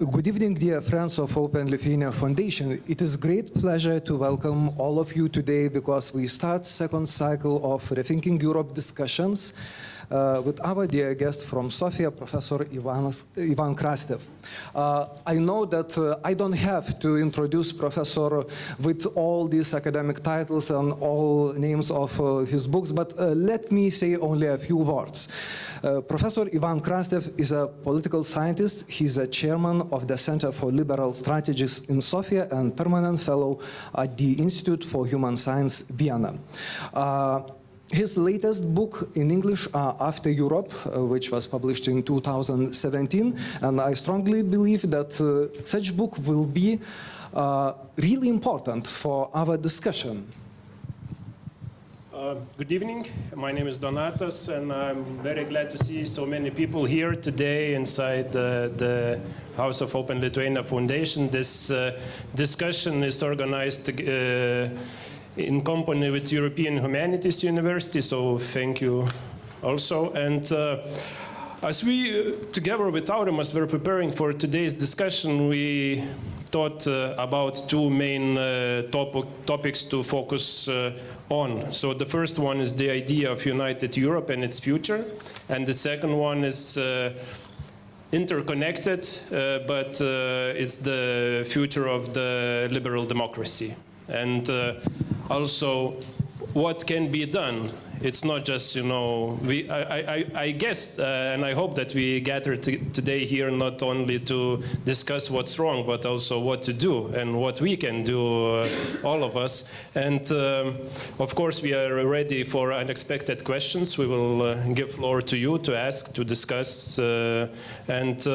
Good evening, dear friends of Open Lithuania Foundation. It is a great pleasure to welcome all of you today because we start second cycle of Rethinking Europe discussions with our dear guest from Sofia, Professor Ivan Krastev. I know that I don't have to introduce Professor with all these academic titles and all names of his books, but let me say only a few words. Professor Ivan Krastev is a political scientist. He's a chairman of the Center for Liberal Strategies in Sofia and permanent fellow at the Institute for Human Science, Vienna. His latest book in English, After Europe, which was published in 2017, and I strongly believe that such book will be really important for our discussion. Good evening. My name is Donatas, and I'm very glad to see so many people here today inside the House of Open Lithuania Foundation. This discussion is organized in company with European Humanities University, so thank you also. And as we, together with Aurimas, were preparing for today's discussion, we thought about two main topics to focus on. So the first one is the idea of united Europe and its future, and the second one is interconnected, but it's the future of the liberal democracy. And also, what can be done? It's not just, you know, I guess, and I hope that we gathered today here not only to discuss what's wrong, but also what to do and what we can do, all of us. And of course, we are ready for unexpected questions. We will give floor to you to ask, to discuss, and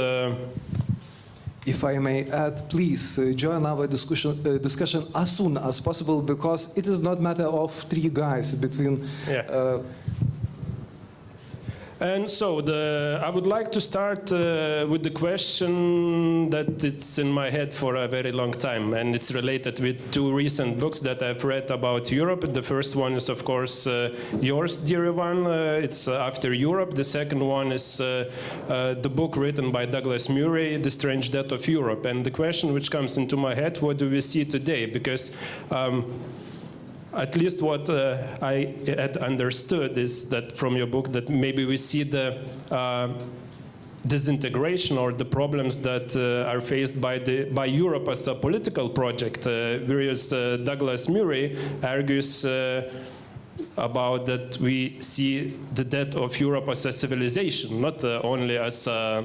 if I may add, please join our discussion as soon as possible, because it is not a matter of three guys between. Yeah. And so I would like to start with the question that it's in my head for a very long time, and it's related with two recent books that I've read about Europe. The first one is, of course, yours, dear Ivan. It's After Europe. The second one is the book written by Douglas Murray, The Strange Death of Europe. And the question which comes into my head, what do we see today? Because at least what I had understood is that from your book that maybe we see the disintegration or the problems that are faced by Europe as a political project, whereas Douglas Murray argues about that we see the death of Europe as a civilization, not only as a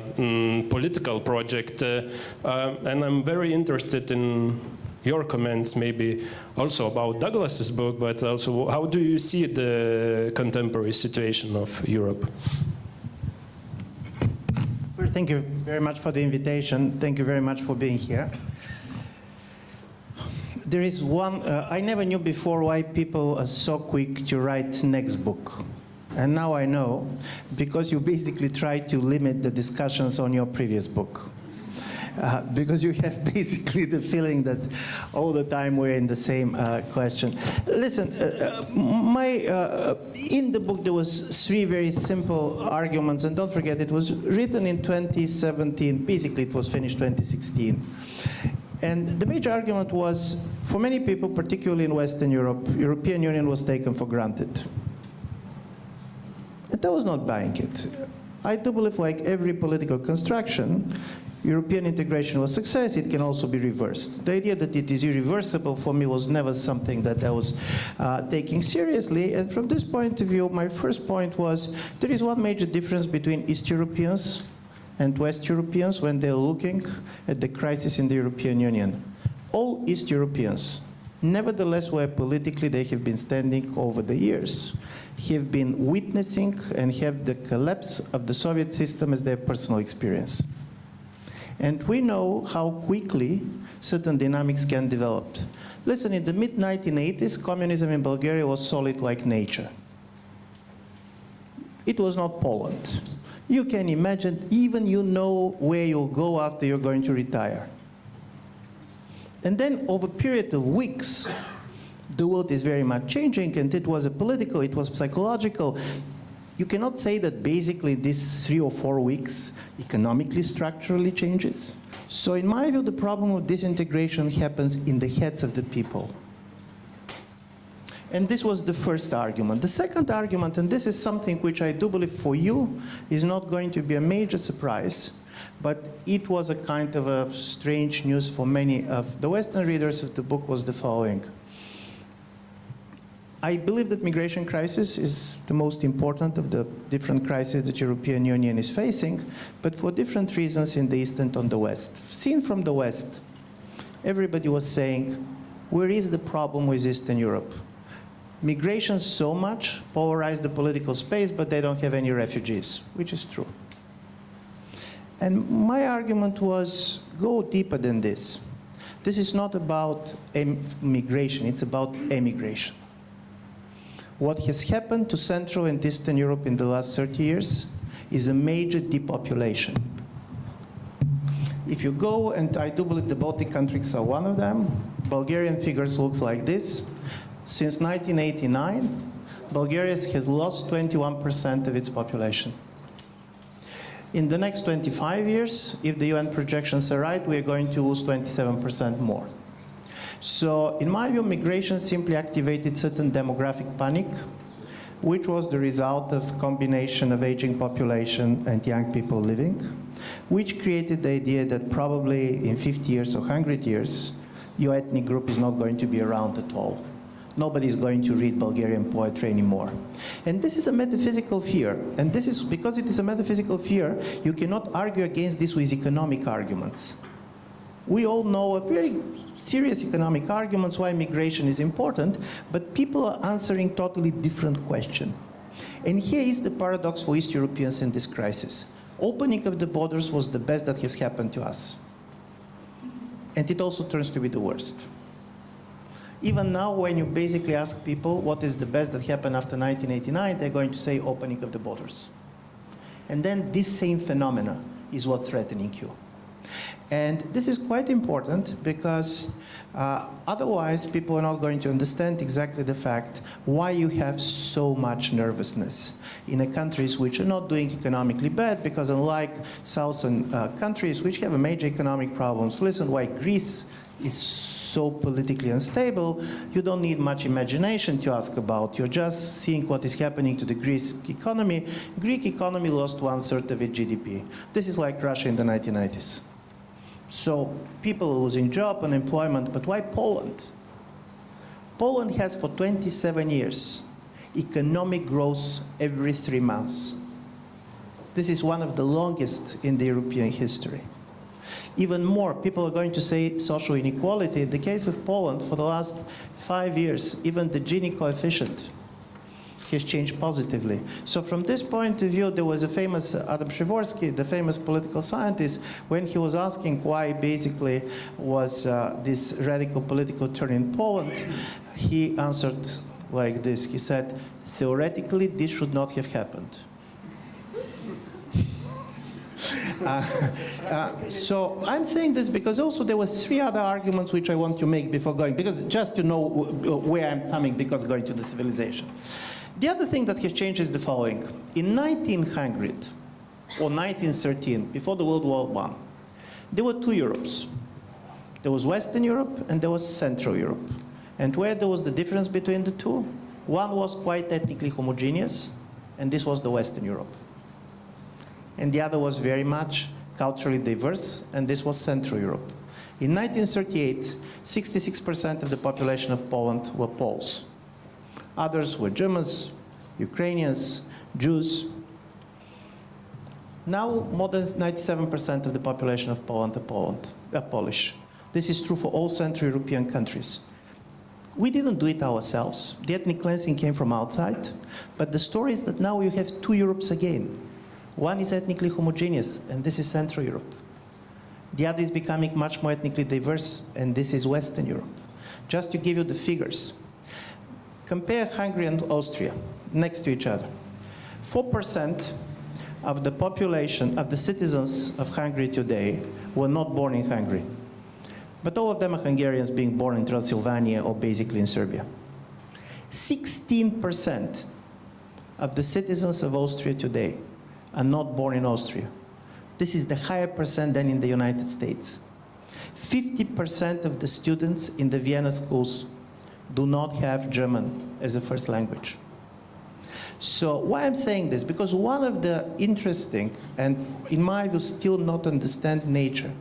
political project. And I'm very interested in your comments, maybe also about Douglas's book, but also how do you see the contemporary situation of Europe? First, thank you very much for the invitation. Thank you very much for being here. There is one, I never knew before why people are so quick to write next book. And now I know, because you basically try to limit the discussions on your previous book. Because you have basically the feeling that all the time we're in the same question. Listen, in the book there was three very simple arguments, and don't forget it was written in 2017, basically it was finished 2016. And the major argument was, for many people, particularly in Western Europe, European Union was taken for granted. And I was not buying it. I do believe, like every political construction, European integration was a success. It can also be reversed. The idea that it is irreversible for me was never something that I was taking seriously. And from this point of view, my first point was there is one major difference between East Europeans and West Europeans when they're looking at the crisis in the European Union. All East Europeans, nevertheless, where politically they have been standing over the years, have been witnessing and have the collapse of the Soviet system as their personal experience. And we know how quickly certain dynamics can develop. Listen, in the mid-1980s, communism in Bulgaria was solid like nature. It was not Poland. You can imagine, even you know where you'll go after you're going to retire. And then over a period of weeks, the world is very much changing, and it was a political, it was psychological. You cannot say that basically these 3 or 4 weeks economically, structurally changes. So in my view, the problem of disintegration happens in the heads of the people. And this was the first argument. The second argument, and this is something which I do believe for you is not going to be a major surprise, but it was a kind of a strange news for many of the Western readers of the book, was the following. I believe that migration crisis is the most important of the different crises that the European Union is facing, but for different reasons in the East and on the West. Seen from the West, everybody was saying, where is the problem with Eastern Europe? Migration so much polarized the political space, but they don't have any refugees, which is true. And my argument was, go deeper than this. This is not about migration, it's about emigration. What has happened to Central and Eastern Europe in the last 30 years is a major depopulation. If you go, and I do believe the Baltic countries are one of them, Bulgarian figures looks like this. Since 1989, Bulgaria has lost 21% of its population. In the next 25 years, if the UN projections are right, we are going to lose 27% more. So in my view, migration simply activated certain demographic panic, which was the result of combination of aging population and young people living, which created the idea that probably in 50 years or 100 years, your ethnic group is not going to be around at all. Nobody is going to read Bulgarian poetry anymore. And this is a metaphysical fear. And this is, because it is a metaphysical fear, you cannot argue against this with economic arguments. We all know a very serious economic arguments why migration is important, but people are answering totally different question. And here is the paradox for East Europeans in this crisis. Opening of the borders was the best that has happened to us. And it also turns to be the worst. Even now, when you basically ask people what is the best that happened after 1989, they're going to say opening of the borders. And then this same phenomena is what's threatening you. And this is quite important because otherwise people are not going to understand exactly the fact why you have so much nervousness in countries which are not doing economically bad, because unlike southern countries which have a major economic problems, listen why Greece is so politically unstable, you don't need much imagination to ask about. You're just seeing what is happening to the Greek economy. Greek economy lost 1/3 of its GDP. This is like Russia in the 1990s. So people are losing job, unemployment, but why Poland? Poland has for 27 years economic growth every 3 months. This is one of the longest in the European history. Even more, people are going to say social inequality. In the case of Poland, for the last 5 years, even the Gini coefficient has changed positively. So from this point of view, there was a famous Adam Przeworski, the famous political scientist, when he was asking why basically was this radical political turn in Poland, he answered like this. He said, theoretically, this should not have happened. So I'm saying this because also there were 3 other arguments which I want to make before going, because just to know where I'm coming because going to the civilization. The other thing that has changed is the following. In 1900 or 1913, before the World War I, there were 2 Europes. There was Western Europe and there was Central Europe. And where there was the difference between the two, one was quite ethnically homogeneous, and this was the Western Europe. And the other was very much culturally diverse, and this was Central Europe. In 1938, 66% of the population of Poland were Poles. Others were Germans, Ukrainians, Jews. Now, more than 97% of the population of Poland are Polish. This is true for all Central European countries. We didn't do it ourselves. The ethnic cleansing came from outside. But the story is that now you have 2 Europes again. One is ethnically homogeneous, and this is Central Europe. The other is becoming much more ethnically diverse, and this is Western Europe. Just to give you the figures. Compare Hungary and Austria next to each other. 4% of the population, of the citizens of Hungary today were not born in Hungary. But all of them are Hungarians being born in Transylvania or basically in Serbia. 16% of the citizens of Austria today are not born in Austria. This is the higher percent than in the United States. 50% of the students in the Vienna schools do not have German as a first language. So why I'm saying this? Because one of the interesting, and in my view still not understand nature,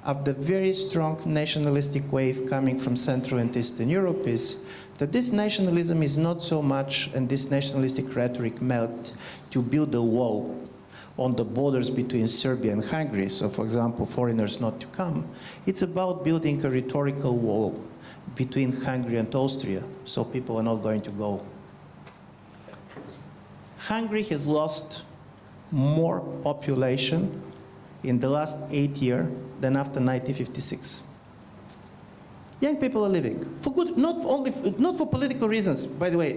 of the very strong nationalistic wave coming from Central and Eastern Europe is that this nationalism is not so much, and this nationalistic rhetoric meant to build a wall on the borders between Serbia and Hungary, so for example, foreigners not to come. It's about building a rhetorical wall between Hungary and Austria, so people are not going to go. Hungary has lost more population in the last 8 years than after 1956. Young people are leaving for good, not for political reasons. By the way,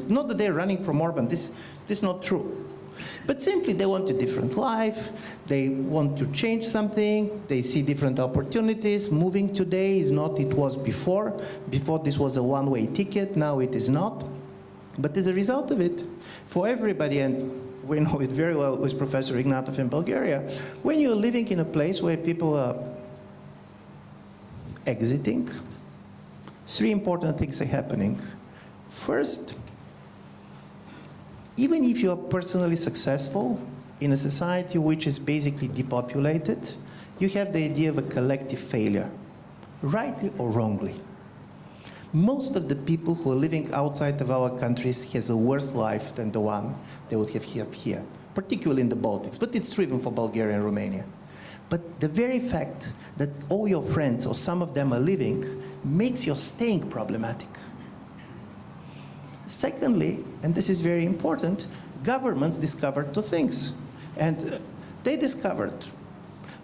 not that they're running from Orban. This is not true. But simply they want a different life. They want to change something. They see different opportunities. Moving today is not it was before. Before this was a one-way ticket. Now it is not. But as a result of it, for everybody, and we know it very well with Professor Ignatov in Bulgaria, when you're living in a place where people are exiting, three important things are happening. First, even if you are personally successful in a society which is basically depopulated, you have the idea of a collective failure, rightly or wrongly. Most of the people who are living outside of our countries has a worse life than the one they would have here, particularly in the Baltics, but it's true even for Bulgaria and Romania. But the very fact that all your friends or some of them are leaving makes your staying problematic. Secondly, and this is very important, governments discovered two things. And they discovered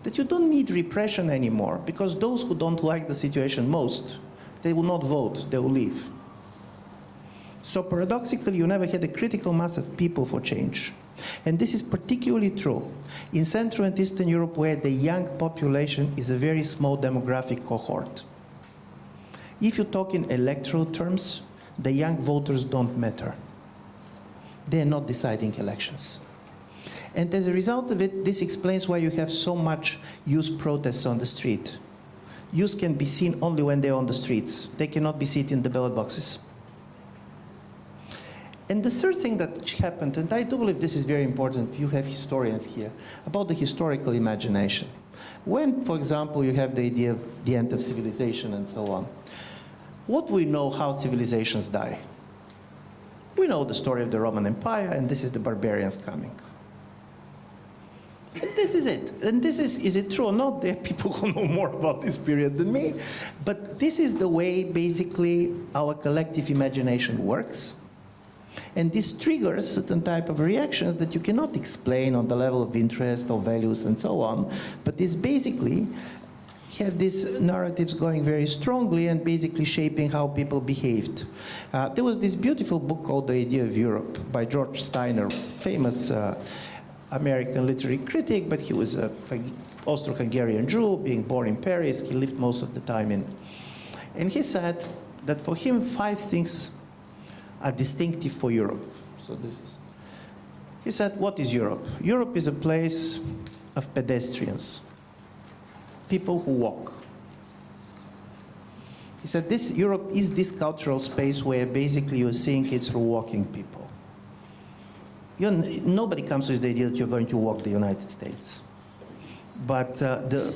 that you don't need repression anymore because those who don't like the situation most, they will not vote, they will leave. So paradoxically, you never had a critical mass of people for change. And this is particularly true in Central and Eastern Europe, where the young population is a very small demographic cohort. If you talk in electoral terms, the young voters don't matter. They're not deciding elections. And as a result of it, this explains why you have so much youth protests on the street. Youth can be seen only when they're on the streets. They cannot be seen in the ballot boxes. And the third thing that happened, and I do believe this is very important, you have historians here, about the historical imagination. When, for example, you have the idea of the end of civilization and so on, what we know how civilizations die? We know the story of the Roman Empire, and this is the barbarians coming. And this is it. And this is it true or not? There are people who know more about this period than me. But this is the way, basically, our collective imagination works. And this triggers certain type of reactions that you cannot explain on the level of interest or values and so on. But this basically have these narratives going very strongly and basically shaping how people behaved. There was this beautiful book called The Idea of Europe by George Steiner, famous American literary critic, but he was an Austro-Hungarian Jew, being born in Paris. He lived most of the time in. And he said that for him, 5 things are distinctive for Europe. So this is. He said, what is Europe? Europe is a place of pedestrians, people who walk. He said, Europe is this cultural space where basically you're seeing it through walking people. Nobody comes with the idea that you're going to walk the United States. But the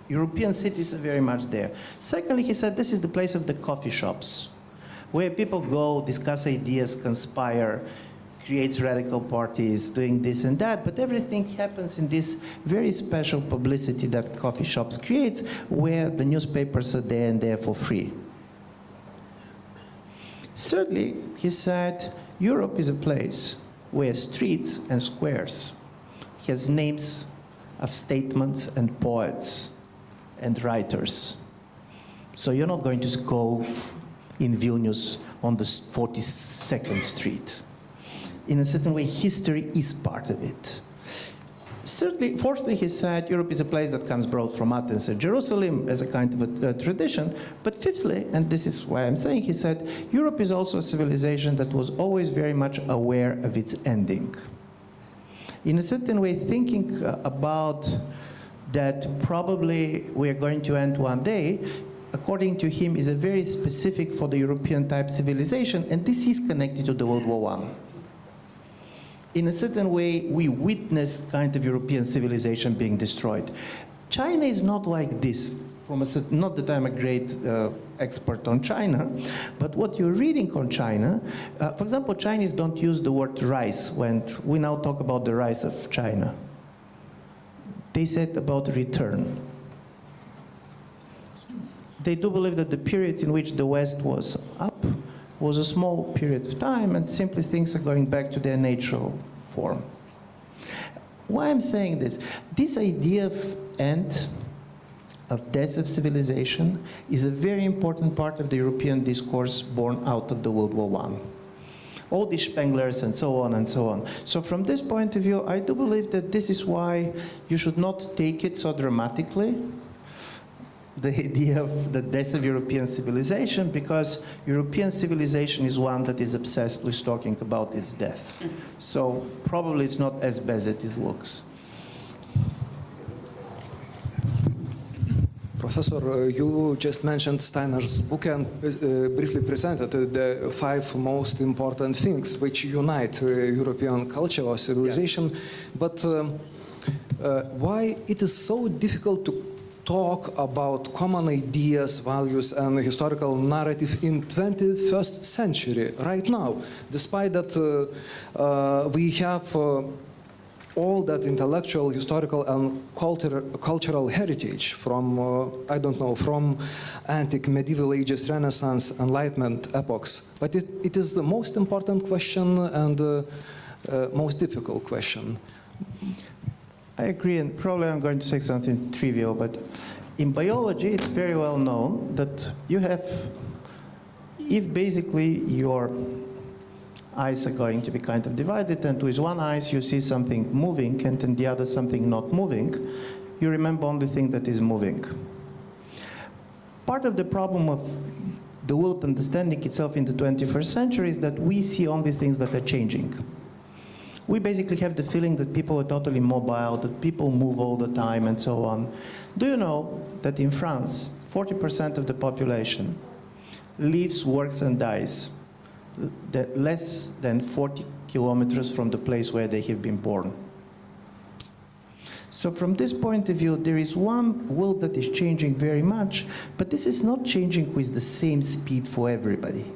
European cities are very much there. Secondly, he said, this is the place of the coffee shops, where people go, discuss ideas, conspire, creates radical parties, doing this and that, but everything happens in this very special publicity that coffee shops creates, where the newspapers are there and there for free. Thirdly, he said, Europe is a place where streets and squares has names of statements and poets and writers. So you're not going to go in Vilnius on the 42nd Street. In a certain way, history is part of it. Certainly, fourthly, he said Europe is a place that comes brought from Athens and Jerusalem as a kind of a tradition. But fifthly, and this is why I'm saying, he said Europe is also a civilization that was always very much aware of its ending. In a certain way, thinking about that probably we are going to end one day, according to him, is a very specific for the European type civilization, and this is connected to the World War I. In a certain way, we witnessed kind of European civilization being destroyed. China is not like this. Not that I'm a great expert on China, but what you're reading on China, for example, Chinese don't use the word rice when we now talk about the rise of China. They said about return. They do believe that the period in which the West was up was a small period of time, and simply things are going back to their natural form. Why I'm saying this? This idea of end, of death of civilization, is a very important part of the European discourse born out of the World War I. All the Spenglers and so on and so on. So from this point of view, I do believe that this is why you should not take it so dramatically, the idea of the death of European civilization, because European civilization is one that is obsessed with talking about its death. So probably it's not as bad as it looks. Professor, you just mentioned Steiner's book and briefly presented the 5 most important things which unite European culture or civilization. Yeah. But why it is so difficult to talk about common ideas, values, and historical narrative in 21st century, right now, despite that we have all that intellectual, historical, and cultural heritage from, I don't know, from antique, medieval ages, Renaissance, Enlightenment epochs. But it is the most important question and most difficult question. I agree, and probably I'm going to say something trivial, but in biology, it's very well known that you have, if basically your eyes are going to be kind of divided, and with one eye you see something moving, and in the other something not moving, you remember only thing that is moving. Part of the problem of the world understanding itself in the 21st century is that we see only things that are changing. We basically have the feeling that people are totally mobile, that people move all the time and so on. Do you know that in France, 40% of the population lives, works, and dies less than 40 kilometers from the place where they have been born? So from this point of view, there is one world that is changing very much, but this is not changing with the same speed for everybody.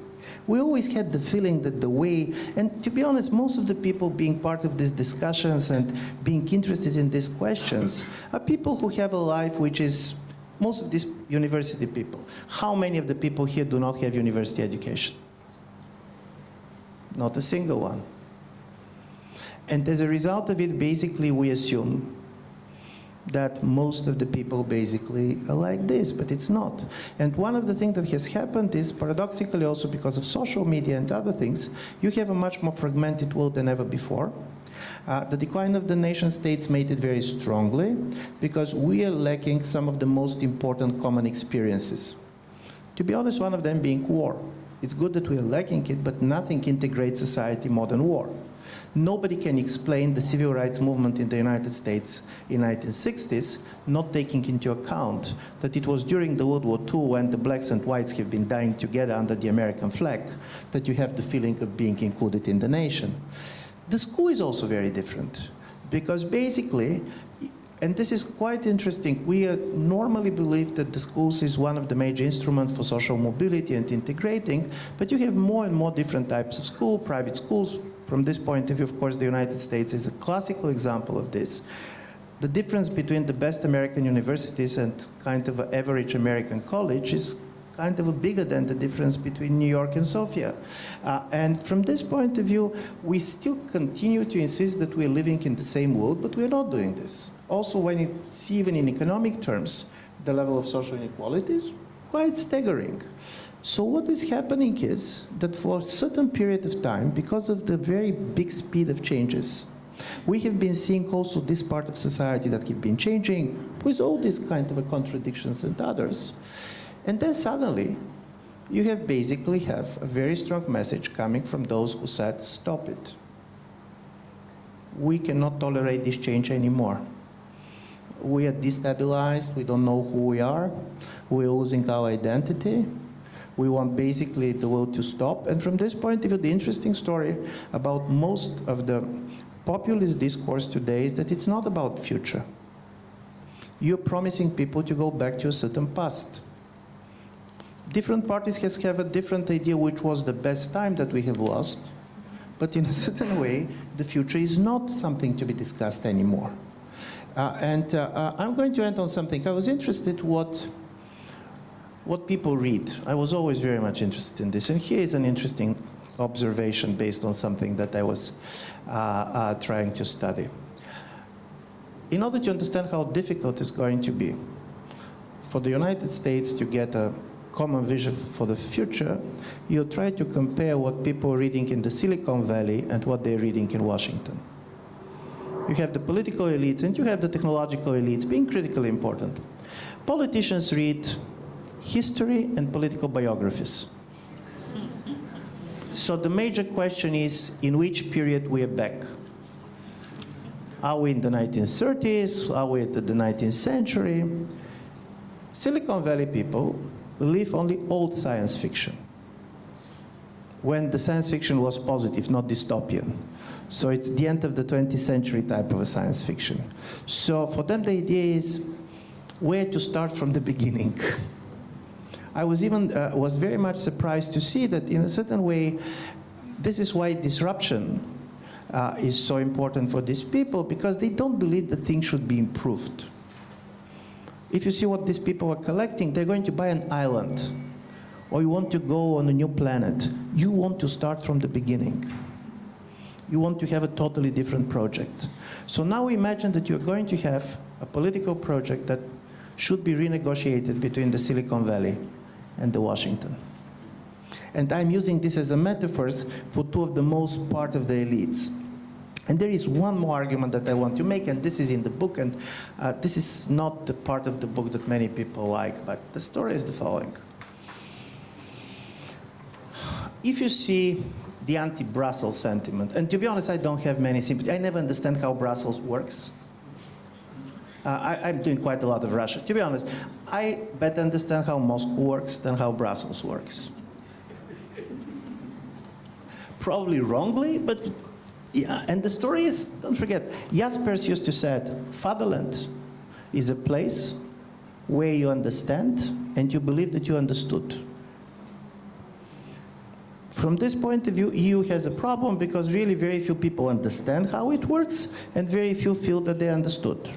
We always had the feeling that the way, and to be honest, most of the people being part of these discussions and being interested in these questions are people who have a life which is, most of these university people. How many of the people here do not have university education? Not a single one. And as a result of it, basically we assume that most of the people basically are like this, but it's not. And one of the things that has happened is, paradoxically also because of social media and other things, you have a much more fragmented world than ever before. The decline of the nation states made it very strongly, because we are lacking some of the most important common experiences. To be honest, one of them being war. It's good that we are lacking it, but nothing integrates society more than war. Nobody can explain the civil rights movement in the United States in the 1960s, not taking into account that it was during the World War II, when the blacks and whites have been dying together under the American flag, that you have the feeling of being included in the nation. The school is also very different, because basically, and this is quite interesting, we normally believe that the schools is one of the major instruments for social mobility and integrating, but you have more and more different types of school, private schools. From this point of view, of course, the United States is a classical example of this. The difference between the best American universities and kind of an average American college is kind of bigger than the difference between New York and Sofia. And from this point of view, we still continue to insist that we're living in the same world, but we're not doing this. Also, when you see even in economic terms, the level of social inequality is quite staggering. So what is happening is that for a certain period of time, because of the very big speed of changes, We have been seeing also this part of society that have been changing with all these kind of contradictions and others. And then suddenly, you have basically a very strong message coming from those who said, stop it. We cannot tolerate this change anymore. We are destabilized, we don't know who we are, we're losing our identity. We want basically the world to stop. And from this point of view, the interesting story about most of the populist discourse today is that it's not about future. You're promising people to go back to a certain past. Different parties have a different idea which was the best time that we have lost. But in a certain way, the future is not something to be discussed anymore. I'm going to end on something. I was interested what people read. I was always very much interested in this. And here is an interesting observation based on something that I was trying to study. In order to understand how difficult it's going to be for the United States to get a common vision for the future, you try to compare what people are reading in the Silicon Valley and what they're reading in Washington. You have the political elites and you have the technological elites being critically important. Politicians read history and political biographies. So the major question is, in which period we are back? Are we in the 1930s? Are we at the 19th century? Silicon Valley people believe only old science fiction, when the science fiction was positive, not dystopian. So it's the end of the 20th century type of a science fiction. So for them, the idea is where to start from the beginning. I was very much surprised to see that in a certain way, this is why disruption is so important for these people, because they don't believe that things should be improved. If you see what these people are collecting, they're going to buy an island, or you want to go on a new planet. You want to start from the beginning. You want to have a totally different project. So now imagine that you're going to have a political project that should be renegotiated between the Silicon Valley and the Washington. And I'm using this as a metaphor for two of the most part of the elites. And there is one more argument that I want to make, and this is in the book, and this is not the part of the book that many people like, but the story is the following. If you see the anti-Brussels sentiment, and to be honest, I don't have many sympathy. I never understand how Brussels works. I'm doing quite a lot of Russia. To be honest, I better understand how Moscow works than how Brussels works. Probably wrongly, but yeah. And the story is, don't forget, Jaspers used to say, fatherland is a place where you understand and you believe that you understood. From this point of view, EU has a problem because really very few people understand how it works and very few feel that they understood.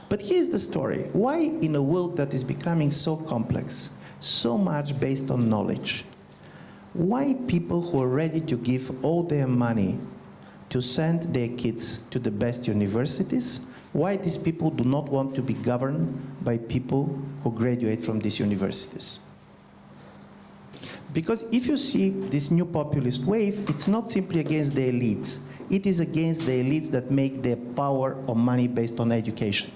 But here's the story. Why in a world that is becoming so complex, so much based on knowledge, why people who are ready to give all their money to send their kids to the best universities, why these people do not want to be governed by people who graduate from these universities? Because if you see this new populist wave, it's not simply against the elites. It is against the elites that make their power or money based on education.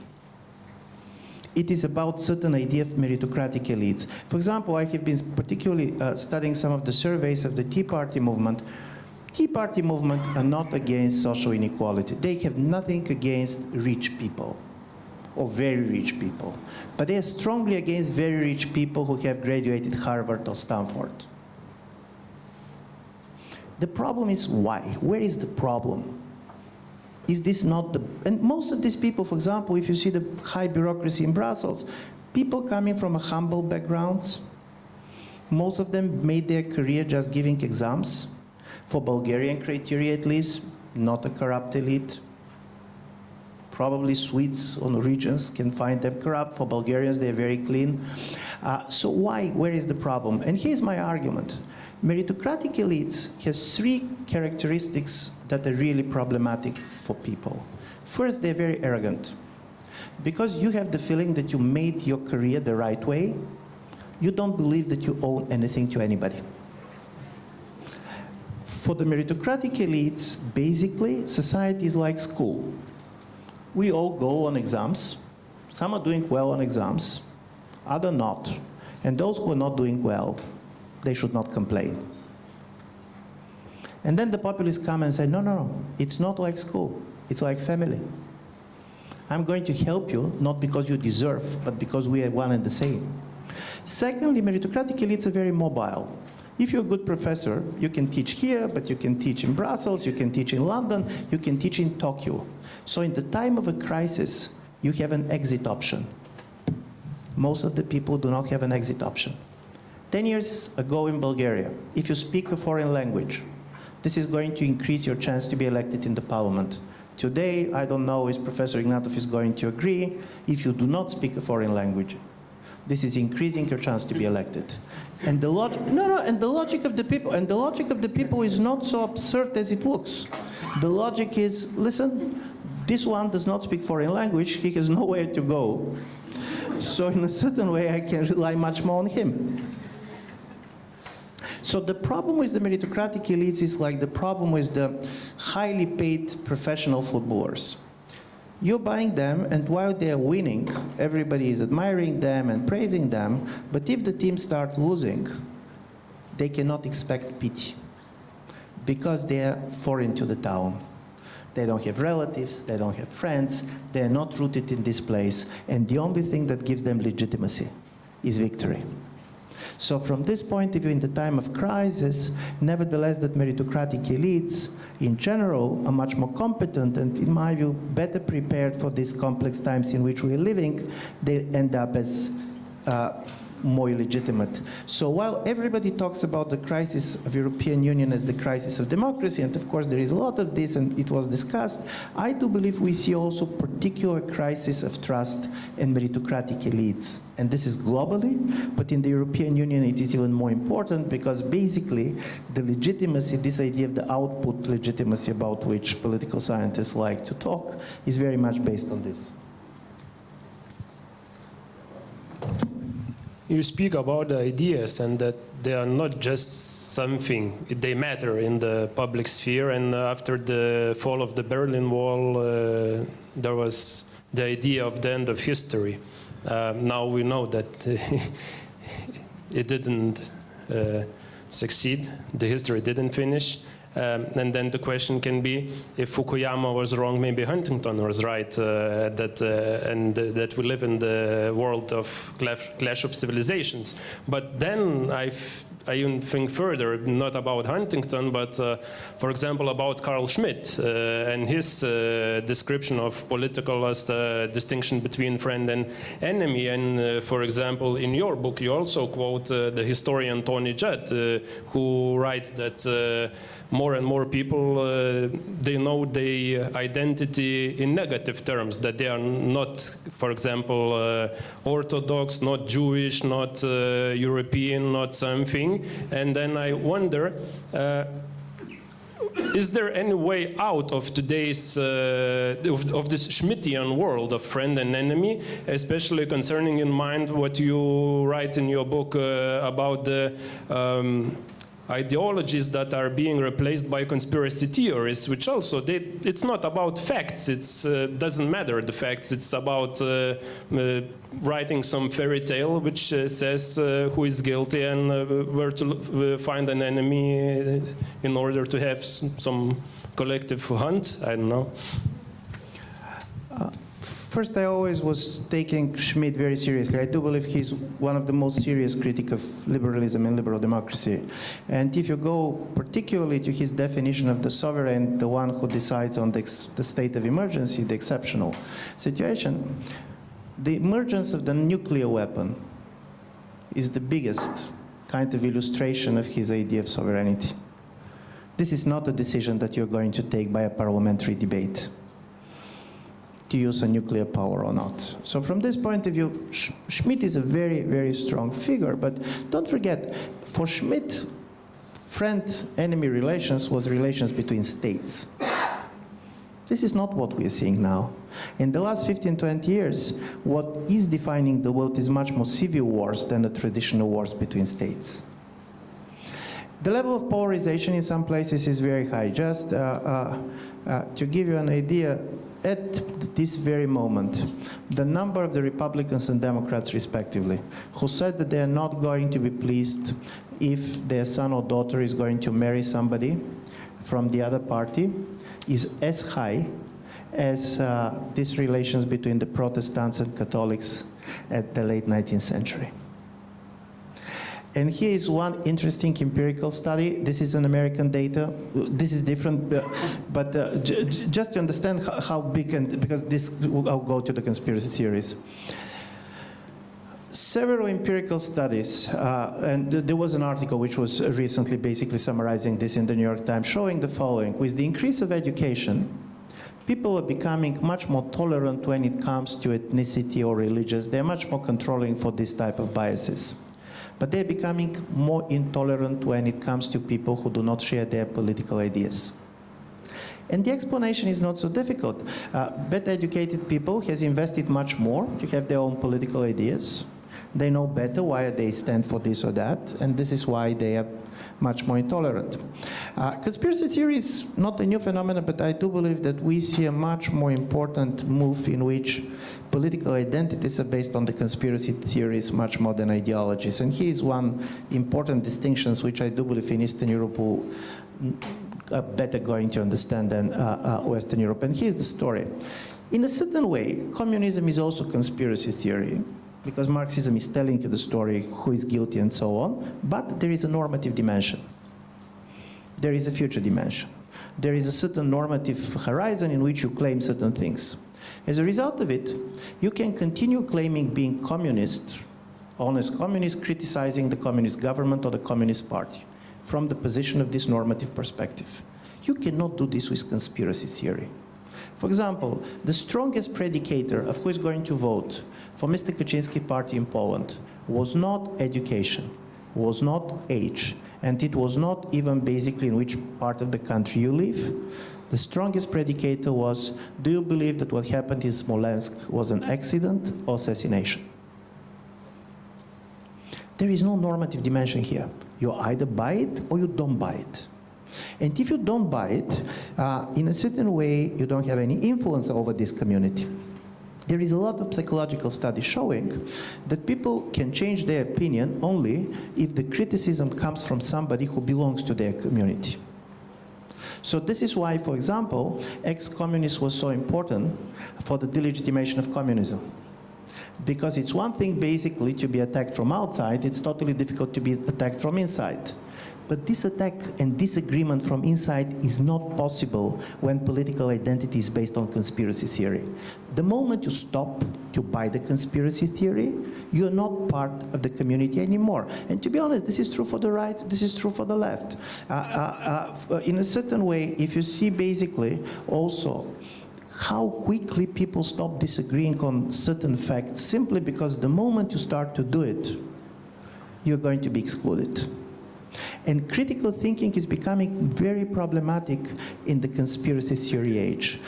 It is about certain idea of meritocratic elites. For example, I have been particularly studying some of the surveys of the Tea Party movement. Tea Party movement are not against social inequality. They have nothing against rich people or very rich people. But they are strongly against very rich people who have graduated Harvard or Stanford. The problem is why? Where is the problem? Is this not the... And most of these people, for example, if you see the high bureaucracy in Brussels, people coming from humble backgrounds, most of them made their career just giving exams, for Bulgarian criteria at least, not a corrupt elite. Probably Swedes or Norwegians can find them corrupt. For Bulgarians, they're very clean. So why? Where is the problem? And here's my argument. Meritocratic elites has three characteristics that are really problematic for people. First, they're very arrogant. Because you have the feeling that you made your career the right way, you don't believe that you owe anything to anybody. For the meritocratic elites, basically, society is like school. We all go on exams. Some are doing well on exams, others not. And those who are not doing well, they should not complain. And then the populists come and say, no, no, no, it's not like school. It's like family. I'm going to help you, not because you deserve, but because we are one and the same. Secondly, meritocratic elites are very mobile. If you're a good professor, you can teach here, but you can teach in Brussels, you can teach in London, you can teach in Tokyo. So in the time of a crisis, you have an exit option. Most of the people do not have an exit option. 10 years ago in Bulgaria, if you speak a foreign language, this is going to increase your chance to be elected in the parliament. Today, I don't know if Professor Ignatov is going to agree, if you do not speak a foreign language, this is increasing your chance to be elected. And the logic of the people is not so absurd as it looks. The logic is, listen, this one does not speak foreign language, he has nowhere to go. So in a certain way, I can rely much more on him. So the problem with the meritocratic elites is like the problem with the highly paid professional footballers. You're buying them, and while they're winning, everybody is admiring them and praising them, but if the team starts losing, they cannot expect pity, because they're foreign to the town. They don't have relatives, they don't have friends, they're not rooted in this place, and the only thing that gives them legitimacy is victory. So from this point of view, in the time of crisis, nevertheless, that meritocratic elites, in general, are much more competent and, in my view, better prepared for these complex times in which we are living. They end up as more illegitimate. So while everybody talks about the crisis of European Union as the crisis of democracy, and of course there is a lot of this and it was discussed, I do believe we see also particular crisis of trust in meritocratic elites. And this is globally, but in the European Union it is even more important, because basically the legitimacy, this idea of the output legitimacy about which political scientists like to talk, is very much based on this. You speak about the ideas and that they are not just something, they matter in the public sphere. And after the fall of the Berlin Wall, there was the idea of the end of history. Now we know that it didn't succeed, the history didn't finish. And then the question can be, if Fukuyama was wrong, maybe Huntington was right, that we live in the world of clash of civilizations. But then I even think further, not about Huntington, but for example about Carl Schmitt and his description of political as the distinction between friend and enemy. And for example, in your book, you also quote the historian Tony Judd, who writes that more and more people, they know their identity in negative terms, that they are not, for example, Orthodox, not Jewish, not European, not something. And then I wonder, is there any way out of today's, of this Schmittian world of friend and enemy, especially concerning in mind what you write in your book about the ideologies that are being replaced by conspiracy theories, which also, it's not about facts, it doesn't matter the facts, it's about writing some fairy tale which says who is guilty and where to find an enemy in order to have some collective hunt, I don't know. First, I always was taking Schmitt very seriously. I do believe he's one of the most serious critics of liberalism and liberal democracy. And if you go particularly to his definition of the sovereign, the one who decides on the state of emergency, the exceptional situation, the emergence of the nuclear weapon is the biggest kind of illustration of his idea of sovereignty. This is not a decision that you're going to take by a parliamentary debate, to use a nuclear power or not. So from this point of view, Schmitt is a very, very strong figure, but don't forget, for Schmitt, friend-enemy relations was relations between states. This is not what we are seeing now. In the last 15, 20 years, what is defining the world is much more civil wars than the traditional wars between states. The level of polarization in some places is very high. Just to give you an idea, at this very moment, the number of the Republicans and Democrats respectively, who said that they are not going to be pleased if their son or daughter is going to marry somebody from the other party, is as high as these relations between the Protestants and Catholics at the late 19th century. And here is one interesting empirical study. This is an American data. This is different, but just to understand how big, and because this, I'll go to the conspiracy theories. Several empirical studies, and there was an article which was recently basically summarizing this in the New York Times, showing the following. With the increase of education, people are becoming much more tolerant when it comes to ethnicity or religious. They're much more controlling for this type of biases. But they're becoming more intolerant when it comes to people who do not share their political ideas. And the explanation is not so difficult. Better educated people has invested much more to have their own political ideas. They know better why they stand for this or that, and this is why they are much more intolerant. Conspiracy theory is not a new phenomenon, but I do believe that we see a much more important move in which political identities are based on the conspiracy theories much more than ideologies. And here is one important distinction which I do believe in Eastern Europe are better going to understand than Western Europe. And here's the story. In a certain way, communism is also conspiracy theory, because Marxism is telling you the story, who is guilty and so on, but there is a normative dimension. There is a future dimension. There is a certain normative horizon in which you claim certain things. As a result of it, you can continue claiming being communist, honest communist, criticizing the communist government or the communist party from the position of this normative perspective. You cannot do this with conspiracy theory. For example, the strongest predicator of who is going to vote for Mr. Kaczynski party in Poland was not education, was not age, and it was not even basically in which part of the country you live. The strongest predicator was, do you believe that what happened in Smolensk was an accident or assassination? There is no normative dimension here. You either buy it or you don't buy it. And if you don't buy it, in a certain way, you don't have any influence over this community. There is a lot of psychological studies showing that people can change their opinion only if the criticism comes from somebody who belongs to their community. So this is why, for example, ex-communism was so important for the delegitimation of communism. Because it's one thing basically to be attacked from outside, it's totally difficult to be attacked from inside. But this attack and disagreement from inside is not possible when political identity is based on conspiracy theory. The moment you stop to buy the conspiracy theory, you're not part of the community anymore. And to be honest, this is true for the right, this is true for the left. In a certain way, if you see basically also how quickly people stop disagreeing on certain facts simply because the moment you start to do it, you're going to be excluded. And critical thinking is becoming very problematic in the conspiracy theory age.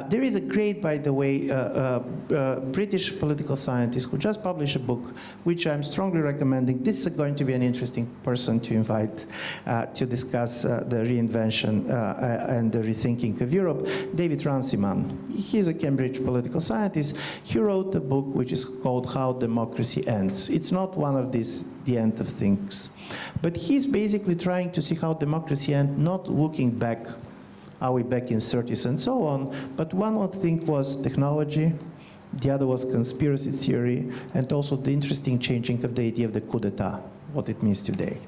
There is a great, by the way, British political scientist who just published a book, which I'm strongly recommending. This is going to be an interesting person to invite to discuss the reinvention and the rethinking of Europe, David Runciman. He's a Cambridge political scientist. He wrote a book which is called How Democracy Ends. It's not one of these the end of things. But he's basically trying to see how democracy ends, not looking back, are we back in 30s and so on, but one of the things was technology, the other was conspiracy theory, and also the interesting changing of the idea of the coup d'etat, what it means today.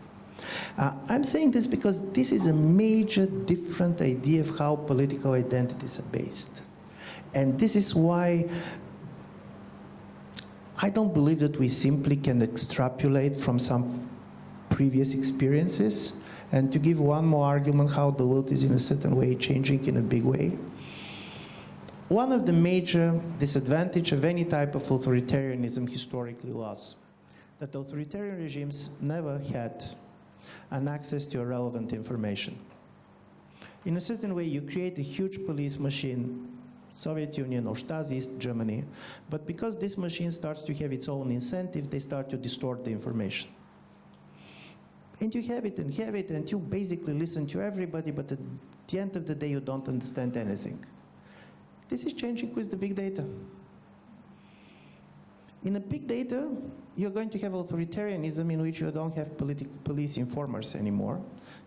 I'm saying this because this is a major different idea of how political identities are based. And this is why I don't believe that we simply can extrapolate from some previous experiences. And to give one more argument how the world is in a certain way changing in a big way. One of the major disadvantages of any type of authoritarianism historically was that authoritarian regimes never had an access to relevant information. In a certain way, you create a huge police machine, Soviet Union or Stasi, East Germany, but because this machine starts to have its own incentive, they start to distort the information. And you have it, and you basically listen to everybody, but at the end of the day, you don't understand anything. This is changing with the big data. In a big data, you're going to have authoritarianism in which you don't have police informers anymore,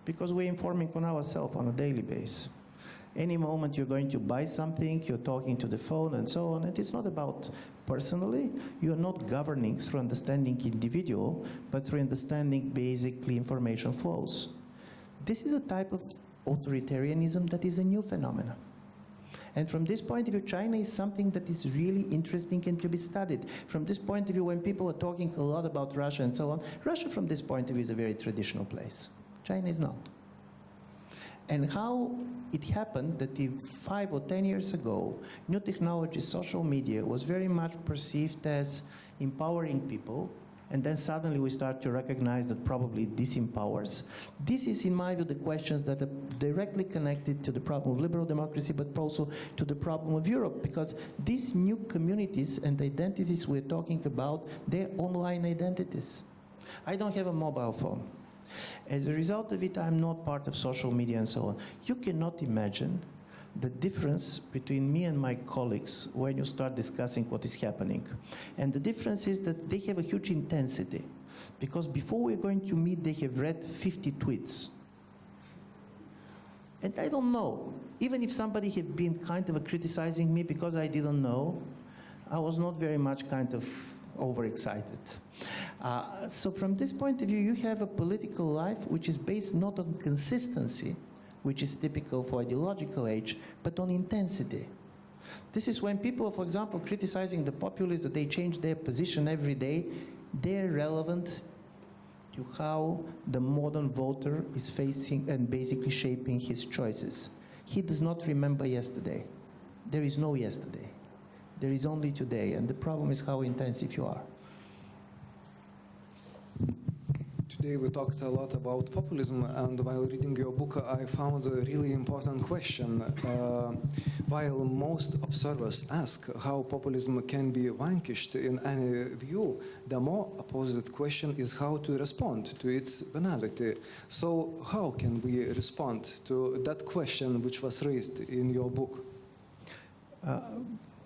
because we're informing on ourselves on a daily basis. Any moment you're going to buy something, you're talking to the phone and so on, and it's not about personally, you're not governing through understanding individual, but through understanding basically information flows. This is a type of authoritarianism that is a new phenomenon. And from this point of view, China is something that is really interesting and to be studied. From this point of view, when people are talking a lot about Russia and so on, Russia from this point of view is a very traditional place. China is not. And how it happened that if 5 or 10 years ago, new technology, social media, was very much perceived as empowering people, and then suddenly we start to recognize that probably disempowers. This is, in my view, the questions that are directly connected to the problem of liberal democracy, but also to the problem of Europe, because these new communities and identities we're talking about, they're online identities. I don't have a mobile phone. As a result of it, I'm not part of social media and so on. You cannot imagine the difference between me and my colleagues when you start discussing what is happening. And the difference is that they have a huge intensity, because before we're going to meet, they have read 50 tweets. And I don't know, even if somebody had been kind of criticizing me because I didn't know, I was not very much kind of overexcited. So from this point of view, you have a political life which is based not on consistency, which is typical for ideological age, but on intensity. This is when people, for example, criticizing the populists, that they change their position every day, they're relevant to how the modern voter is facing and basically shaping his choices. He does not remember yesterday. There is no yesterday. There is only today, and the problem is how intensive you are. Today we talked a lot about populism, and while reading your book, I found a really important question. While most observers ask how populism can be vanquished in any view, the more opposite question is how to respond to its banality. So how can we respond to that question which was raised in your book?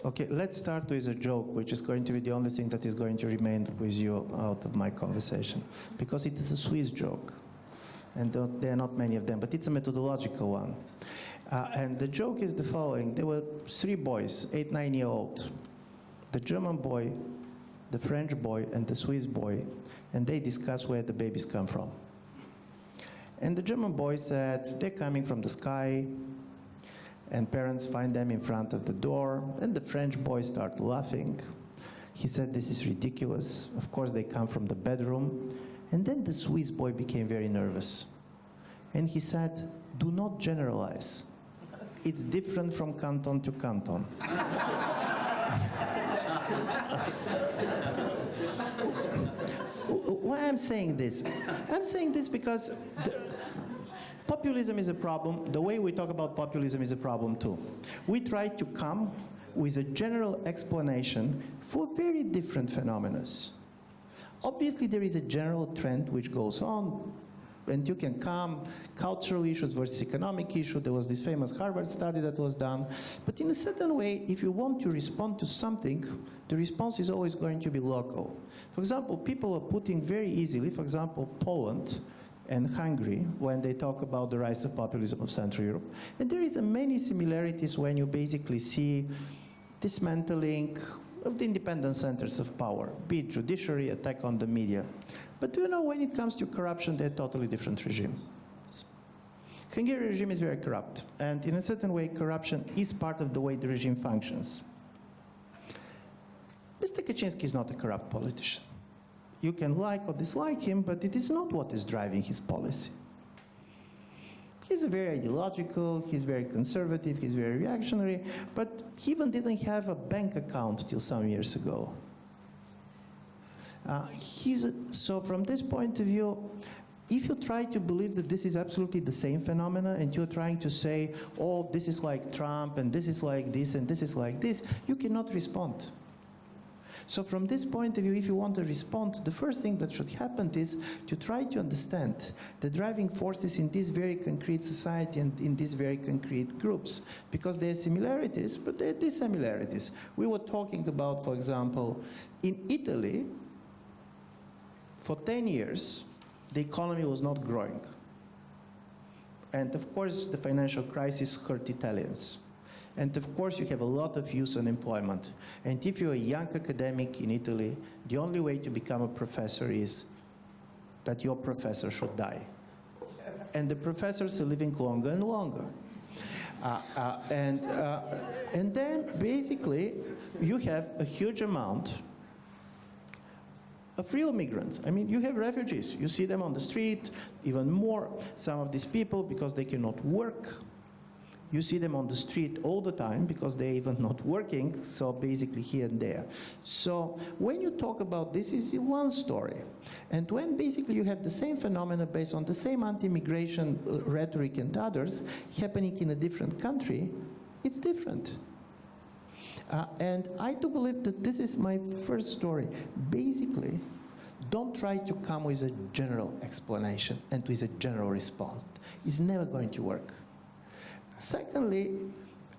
Okay, let's start with a joke, which is going to be the only thing that is going to remain with you out of my conversation, because it is a Swiss joke, and there are not many of them, but it's a methodological one. And the joke is the following. There were 3 boys, 8, 9-year-old, the German boy, the French boy, and the Swiss boy, and they discussed where the babies come from. And the German boy said, they're coming from the sky, and parents find them in front of the door, and the French boy started laughing. He said, this is ridiculous. Of course, they come from the bedroom. And then the Swiss boy became very nervous. And he said, do not generalize. It's different from canton to canton. Why I'm saying this? I'm saying this because populism is a problem. The way we talk about populism is a problem too. We try to come with a general explanation for very different phenomena. Obviously, there is a general trend which goes on, and you can come cultural issues versus economic issue. There was this famous Harvard study that was done. But in a certain way, if you want to respond to something, the response is always going to be local. For example, people are putting very easily, for example, Poland and Hungary when they talk about the rise of populism of Central Europe. And there is many similarities when you basically see dismantling of the independent centers of power, be it judiciary, attack on the media. But you know, when it comes to corruption, they're totally different regimes. Hungarian regime is very corrupt, and in a certain way, corruption is part of the way the regime functions. Mr. Kaczynski is not a corrupt politician. You can like or dislike him, but it is not what is driving his policy. He's very ideological, he's very conservative, he's very reactionary, but he even didn't have a bank account till some years ago. So from this point of view, if you try to believe that this is absolutely the same phenomena, and you're trying to say, oh, this is like Trump, and this is like this, and this is like this, you cannot respond. So from this point of view, if you want to respond, the first thing that should happen is to try to understand the driving forces in this very concrete society and in these very concrete groups. Because there are similarities, but there are dissimilarities. We were talking about, for example, in Italy, for 10 years, the economy was not growing. And of course, the financial crisis hurt Italians. And of course, you have a lot of youth unemployment. And if you're a young academic in Italy, the only way to become a professor is that your professor should die. And the professors are living longer and longer. And then basically, you have a huge amount of real migrants. I mean, you have refugees. You see them on the street, even more. Some of these people, because they cannot work, you see them on the street all the time because they're even not working, so basically here and there. So when you talk about this, is one story. And when basically you have the same phenomena based on the same anti-immigration rhetoric and others happening in a different country, it's different. And I do believe that this is my first story. Basically, don't try to come with a general explanation and with a general response. It's never going to work. Secondly,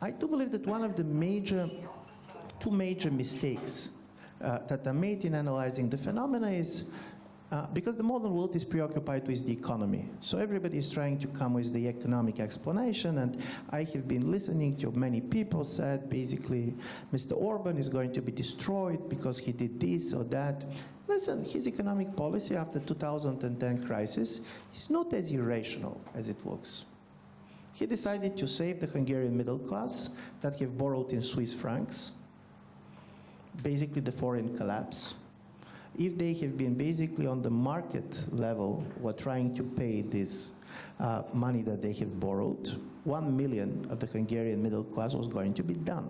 I do believe that one of the two major mistakes that are made in analyzing the phenomena is because the modern world is preoccupied with the economy. So everybody is trying to come with the economic explanation, and I have been listening to many people said basically Mr. Orban is going to be destroyed because he did this or that. Listen, his economic policy after 2010 crisis is not as irrational as it looks. He decided to save the Hungarian middle class that have borrowed in Swiss francs, basically the foreign collapse. If they have been basically on the market level, were trying to pay this money that they have borrowed, 1 million of the Hungarian middle class was going to be done.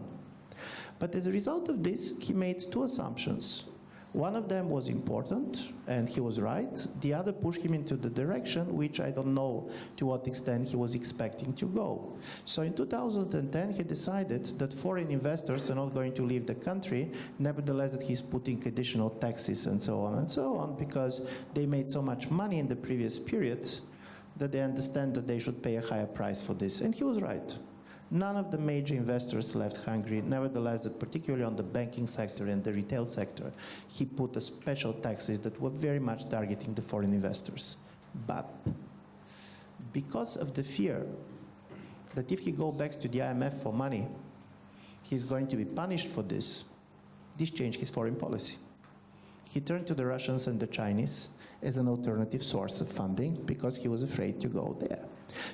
But as a result of this, he made two assumptions. One of them was important, and he was right. The other pushed him into the direction which I don't know to what extent he was expecting to go. So in 2010, he decided that foreign investors are not going to leave the country, nevertheless that he's putting additional taxes and so on, because they made so much money in the previous period that they understand that they should pay a higher price for this. And he was right. None of the major investors left Hungary. Nevertheless, that particularly on the banking sector and the retail sector, he put a special taxes that were very much targeting the foreign investors. But because of the fear that if he goes back to the IMF for money, he's going to be punished for this changed his foreign policy. He turned to the Russians and the Chinese as an alternative source of funding because he was afraid to go there.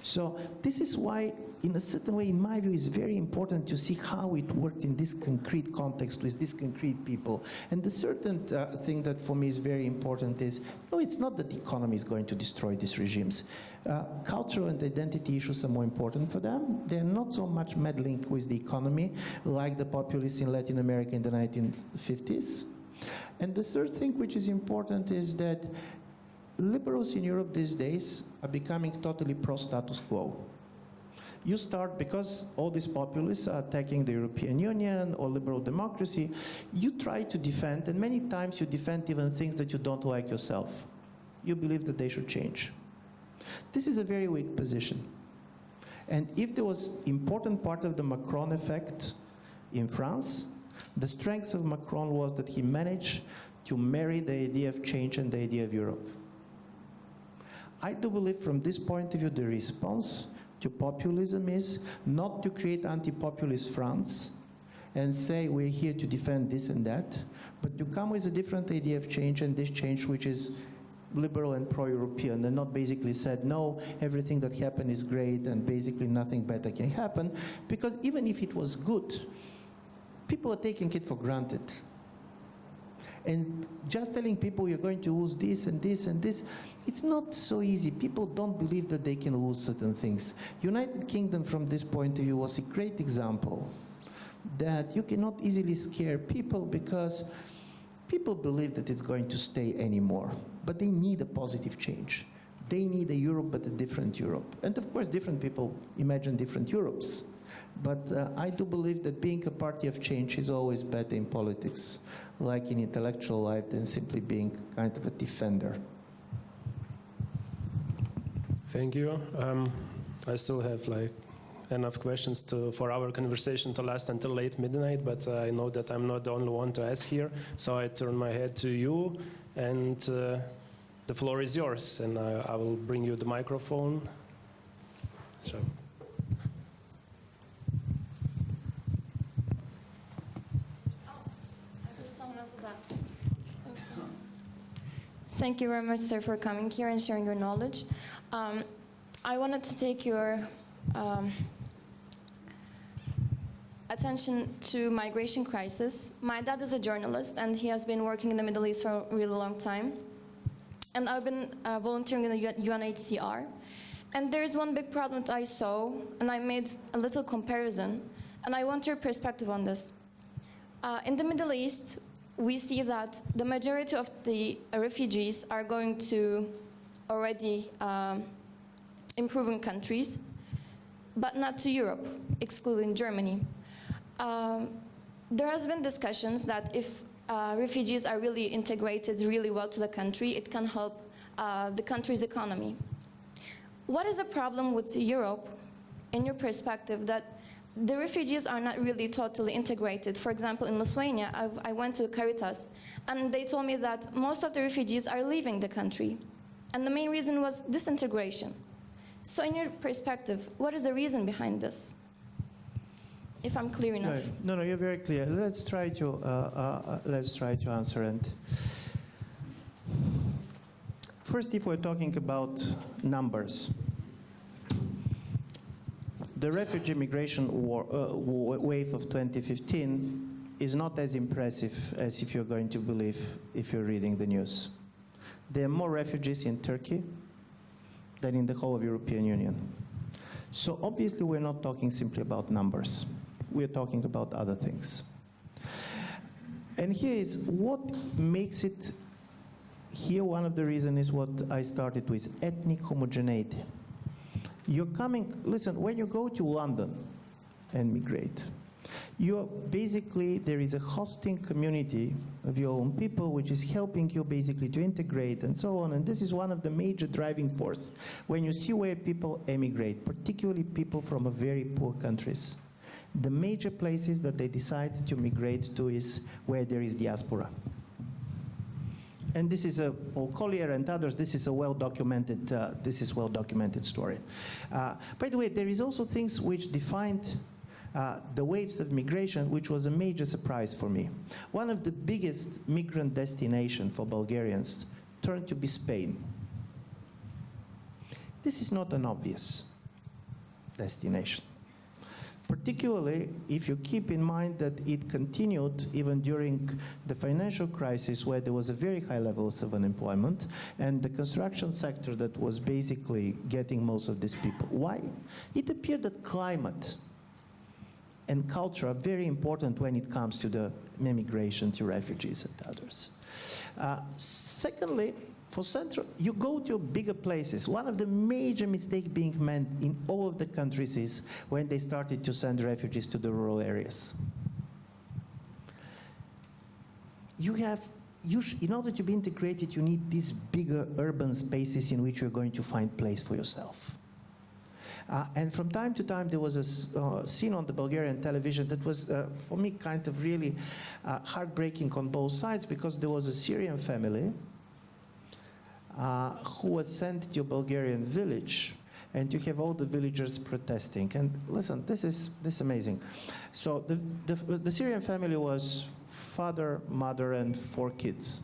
So this is why, in a certain way, in my view, it's very important to see how it worked in this concrete context with these concrete people. And the certain thing that for me is very important is, no, it's not that the economy is going to destroy these regimes. Cultural and identity issues are more important for them. They're not so much meddling with the economy like the populists in Latin America in the 1950s. And the third thing which is important is that liberals in Europe these days are becoming totally pro-status quo. You start, because all these populists are attacking the European Union or liberal democracy, you try to defend, and many times you defend even things that you don't like yourself. You believe that they should change. This is a very weak position. And if there was important part of the Macron effect in France, the strength of Macron was that he managed to marry the idea of change and the idea of Europe. I do believe from this point of view the response to populism is not to create anti-populist fronts and say we're here to defend this and that, but to come with a different idea of change, and this change which is liberal and pro-European, and not basically said, no, everything that happened is great and basically nothing better can happen, because even if it was good, people are taking it for granted. And just telling people you're going to lose this and this and this, it's not so easy. People don't believe that they can lose certain things. United Kingdom, from this point of view, was a great example that you cannot easily scare people because people believe that it's going to stay anymore. But they need a positive change. They need a Europe, but a different Europe. And of course, different people imagine different Europes. But I do believe that being a party of change is always better in politics, like in intellectual life, than simply being kind of a defender. Thank you. I still have enough questions for our conversation to last until late midnight, but I know that I'm not the only one to ask here, so I turn my head to you, and the floor is yours, and I will bring you the microphone. So. Thank you very much, sir, for coming here and sharing your knowledge. I wanted to take your attention to migration crisis. My dad is a journalist, and he has been working in the Middle East for a really long time. And I've been volunteering in the UNHCR. And there is one big problem that I saw, and I made a little comparison, and I want your perspective on this. In the Middle East, we see that the majority of the refugees are going to already improving countries, but not to Europe, excluding Germany. There has been discussions that if refugees are really integrated really well to the country, it can help the country's economy. What is the problem with Europe, in your perspective, that the refugees are not really totally integrated? For example, in Lithuania, I went to Caritas, and they told me that most of the refugees are leaving the country. And the main reason was disintegration. So in your perspective, what is the reason behind this? If I'm clear enough. No, you're very clear. Let's try to answer. And first, if we're talking about numbers, the refugee migration wave of 2015 is not as impressive as if you're going to believe if you're reading the news. There are more refugees in Turkey than in the whole of European Union. So obviously we're not talking simply about numbers. We're talking about other things. And here is what makes it, here one of the reasons is what I started with, ethnic homogeneity. You're coming, listen, when you go to London and migrate, you're basically, there is a hosting community of your own people which is helping you basically to integrate and so on. And this is one of the major driving forces when you see where people emigrate, particularly people from very poor countries. The major places that they decide to migrate to is where there is diaspora. And this is Paul Collier and others, this is a well-documented, story. By the way, there is also things which defined the waves of migration, which was a major surprise for me. One of the biggest migrant destinations for Bulgarians turned to be Spain. This is not an obvious destination, particularly if you keep in mind that it continued even during the financial crisis, where there was a very high levels of unemployment, and the construction sector that was basically getting most of these people. Why? It appeared that climate and culture are very important when it comes to the immigration, to refugees and others. Secondly, for Central, you go to bigger places. One of the major mistakes being made in all of the countries is when they started to send refugees to the rural areas. In order to be integrated, you need these bigger urban spaces in which you're going to find place for yourself. And from time to time, there was a scene on the Bulgarian television that was, for me, kind of really heartbreaking on both sides, because there was a Syrian family who was sent to a Bulgarian village, and you have all the villagers protesting. And listen, this is amazing. So the Syrian family was father, mother, and 4 kids.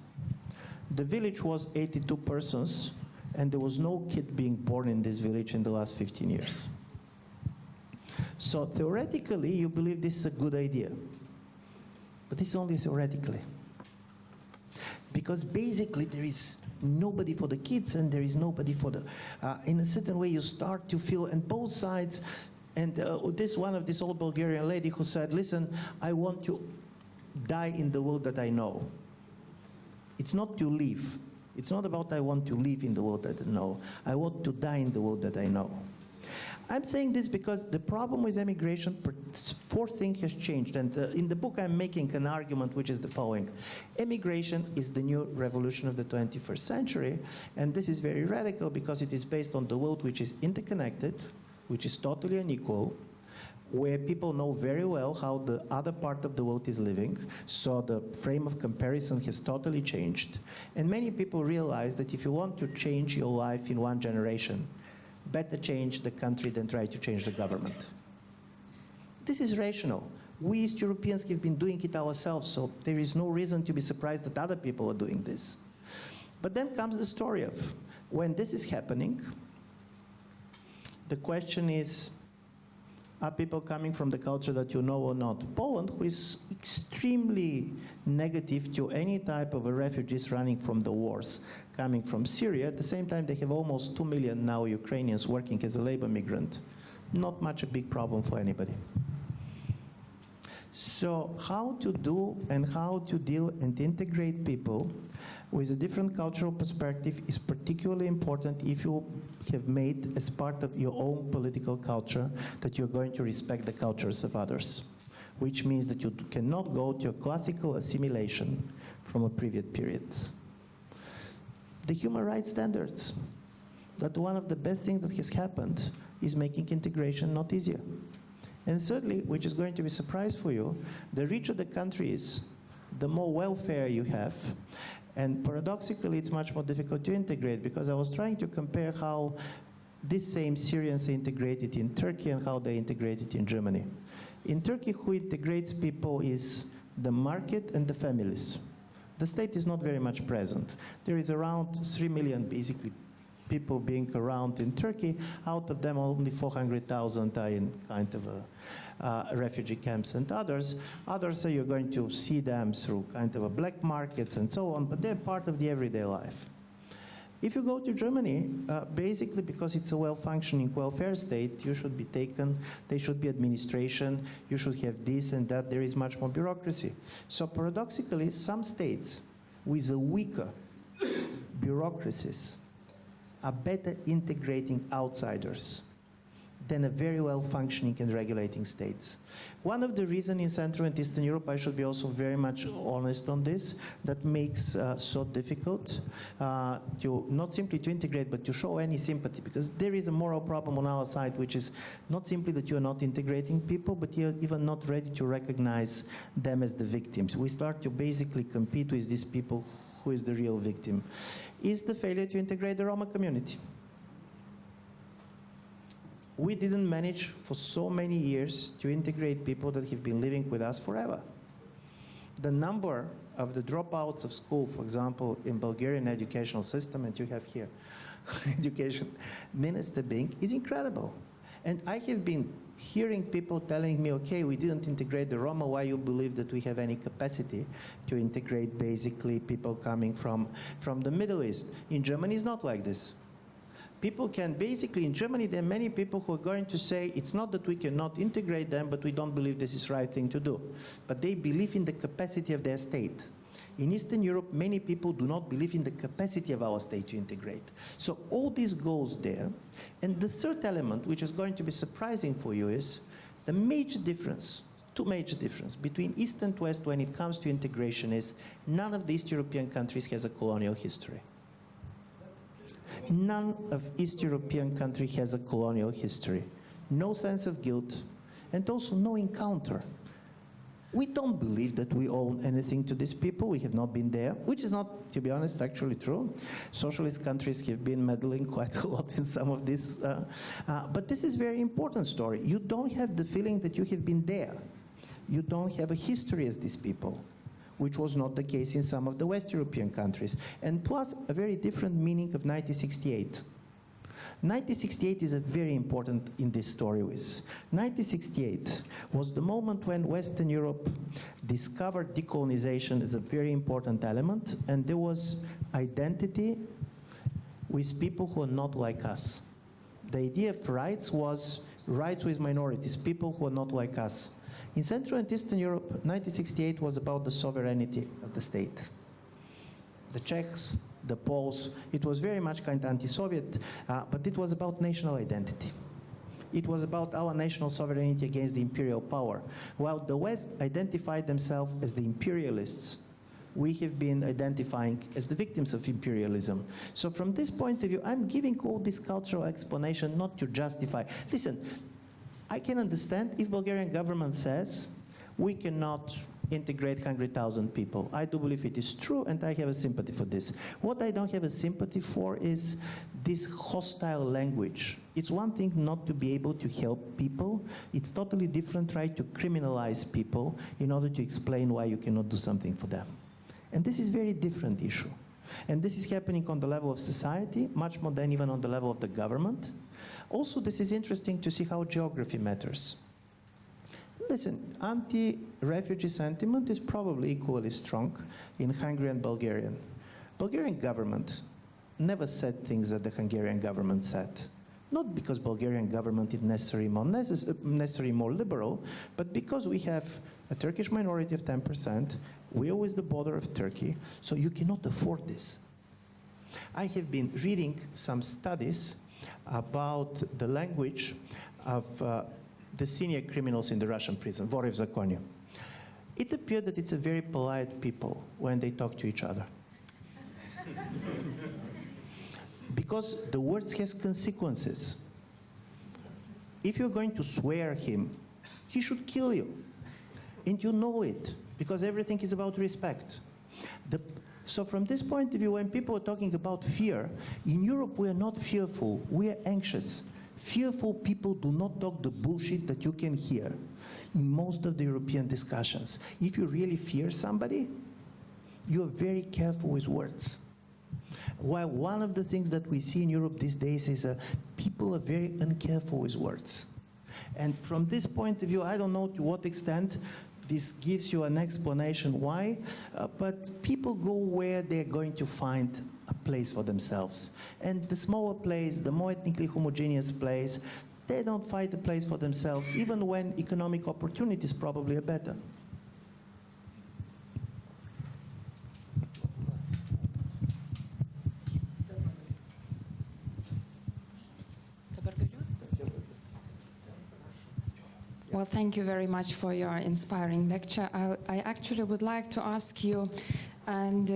The village was 82 persons, and there was no kid being born in this village in the last 15 years. So theoretically, you believe this is a good idea. But it's only theoretically. Because basically there is nobody for the kids, and there is nobody for the, in a certain way you start to feel, and both sides, and one of this old Bulgarian lady who said, listen, I want to die in the world that I know. It's not to live. It's not about I want to live in the world that I know. I want to die in the world that I know. I'm saying this because the problem with immigration, four things has changed. And in the book, I'm making an argument which is the following. Immigration is the new revolution of the 21st century. And this is very radical because it is based on the world which is interconnected, which is totally unequal, where people know very well how the other part of the world is living. So the frame of comparison has totally changed. And many people realize that if you want to change your life in one generation, better change the country than try to change the government. This is rational. We East Europeans have been doing it ourselves, so there is no reason to be surprised that other people are doing this. But then comes the story of when this is happening, the question is, are people coming from the culture that you know or not? Poland, who is extremely negative to any type of refugees running from the wars, coming from Syria, at the same time they have almost 2 million now Ukrainians working as a labor migrant. Not much a big problem for anybody. So how to do and how to deal and integrate people with a different cultural perspective is particularly important if you have made as part of your own political culture that you're going to respect the cultures of others, which means that you cannot go to a classical assimilation from a previous periods. The human rights standards, that one of the best things that has happened is making integration not easier. And thirdly, which is going to be a surprise for you, the richer the country is, the more welfare you have. And paradoxically, it's much more difficult to integrate, because I was trying to compare how these same Syrians are integrated in Turkey and how they integrated in Germany. In Turkey, who integrates people is the market and the families. The state is not very much present. There is around 3 million, basically, people being around in Turkey. Out of them, only 400,000 are in kind of refugee camps and others. Others, you're going to see them through kind of a black markets and so on, but they're part of the everyday life. If you go to Germany, basically because it's a well-functioning welfare state, you should be taken, there should be administration, you should have this and that, there is much more bureaucracy. So paradoxically, some states with a weaker bureaucracies are better integrating outsiders than a very well-functioning and regulating states. One of the reasons in Central and Eastern Europe, I should be also very much honest on this, that makes so difficult to not simply to integrate, but to show any sympathy, because there is a moral problem on our side, which is not simply that you are not integrating people, but you're even not ready to recognize them as the victims. We start to basically compete with these people who is the real victim, is the failure to integrate the Roma community. We didn't manage for so many years to integrate people that have been living with us forever. The number of the dropouts of school, for example, in Bulgarian educational system, and you have here education minister being, is incredible. And I have been hearing people telling me, okay, we didn't integrate the Roma, why you believe that we have any capacity to integrate basically people coming from the Middle East? In Germany, it's not like this. People can basically, in Germany, there are many people who are going to say, it's not that we cannot integrate them, but we don't believe this is the right thing to do. But they believe in the capacity of their state. In Eastern Europe, many people do not believe in the capacity of our state to integrate. So all this goes there. And the third element, which is going to be surprising for you, is the major difference, two major differences between East and West when it comes to integration is none of the East European countries has a colonial history. None of East European country has a colonial history. No sense of guilt, and also no encounter. We don't believe that we own anything to these people. We have not been there, which is not, to be honest, factually true. Socialist countries have been meddling quite a lot in some of this. But this is a very important story. You don't have the feeling that you have been there. You don't have a history as these people, which was not the case in some of the West European countries. And plus, a very different meaning of 1968. 1968 is a very important in this story with. 1968 was the moment when Western Europe discovered decolonization as a very important element, and there was identity with people who are not like us. The idea of rights was rights with minorities, people who are not like us. In Central and Eastern Europe, 1968 was about the sovereignty of the state. The Czechs, the Poles, it was very much kind of anti-Soviet, but it was about national identity. it was about our national sovereignty against the imperial power. While the West identified themselves as the imperialists, we have been identifying as the victims of imperialism. So from this point of view, I'm giving all this cultural explanation not to justify. Listen, I can understand if Bulgarian government says we cannot integrate 100,000 people. I do believe it is true, and I have a sympathy for this. What I don't have a sympathy for is this hostile language. It's one thing not to be able to help people. It's totally different, right, to criminalize people in order to explain why you cannot do something for them. And this is a very different issue. And this is happening on the level of society, much more than even on the level of the government. Also, this is interesting to see how geography matters. Listen, anti-refugee sentiment is probably equally strong in Hungary and Bulgarian. Bulgarian government never said things that the Hungarian government said. Not because Bulgarian government is necessarily more liberal, but because we have a Turkish minority of 10%, we are with the border of Turkey, so you cannot afford this. I have been reading some studies about the language of the senior criminals in the Russian prison, Vory v Zakonye. It appeared that it's a very polite people when they talk to each other. Because the words has consequences. If you're going to swear him, he should kill you. And you know it, because everything is about respect. So from this point of view, when people are talking about fear, in Europe we are not fearful, we are anxious. Fearful people do not talk the bullshit that you can hear in most of the European discussions. If you really fear somebody, you're very careful with words. While one of the things that we see in Europe these days is people are very uncareful with words. And from this point of view, I don't know to what extent this gives you an explanation why, but people go where they're going to find a place for themselves. And the smaller place, the more ethnically homogeneous place, they don't find a place for themselves, even when economic opportunities probably are better. Well, thank you very much for your inspiring lecture. I actually would like to ask you and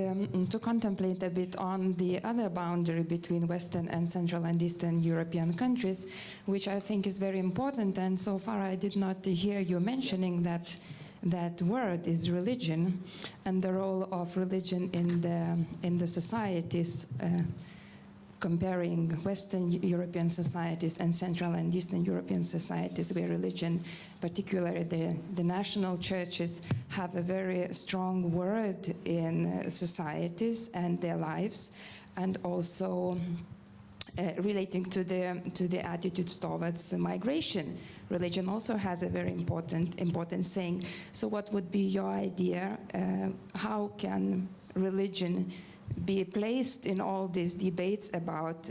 to contemplate a bit on the other boundary between Western and Central and Eastern European countries, which I think is very important. And so far I did not hear you mentioning that word is religion and the role of religion in the societies, comparing Western European societies and Central and Eastern European societies, where religion, particularly the national churches, have a very strong word in societies and their lives, and also relating to the attitudes towards migration. Religion also has a very important saying. So what would be your idea? How can religion be placed in all these debates about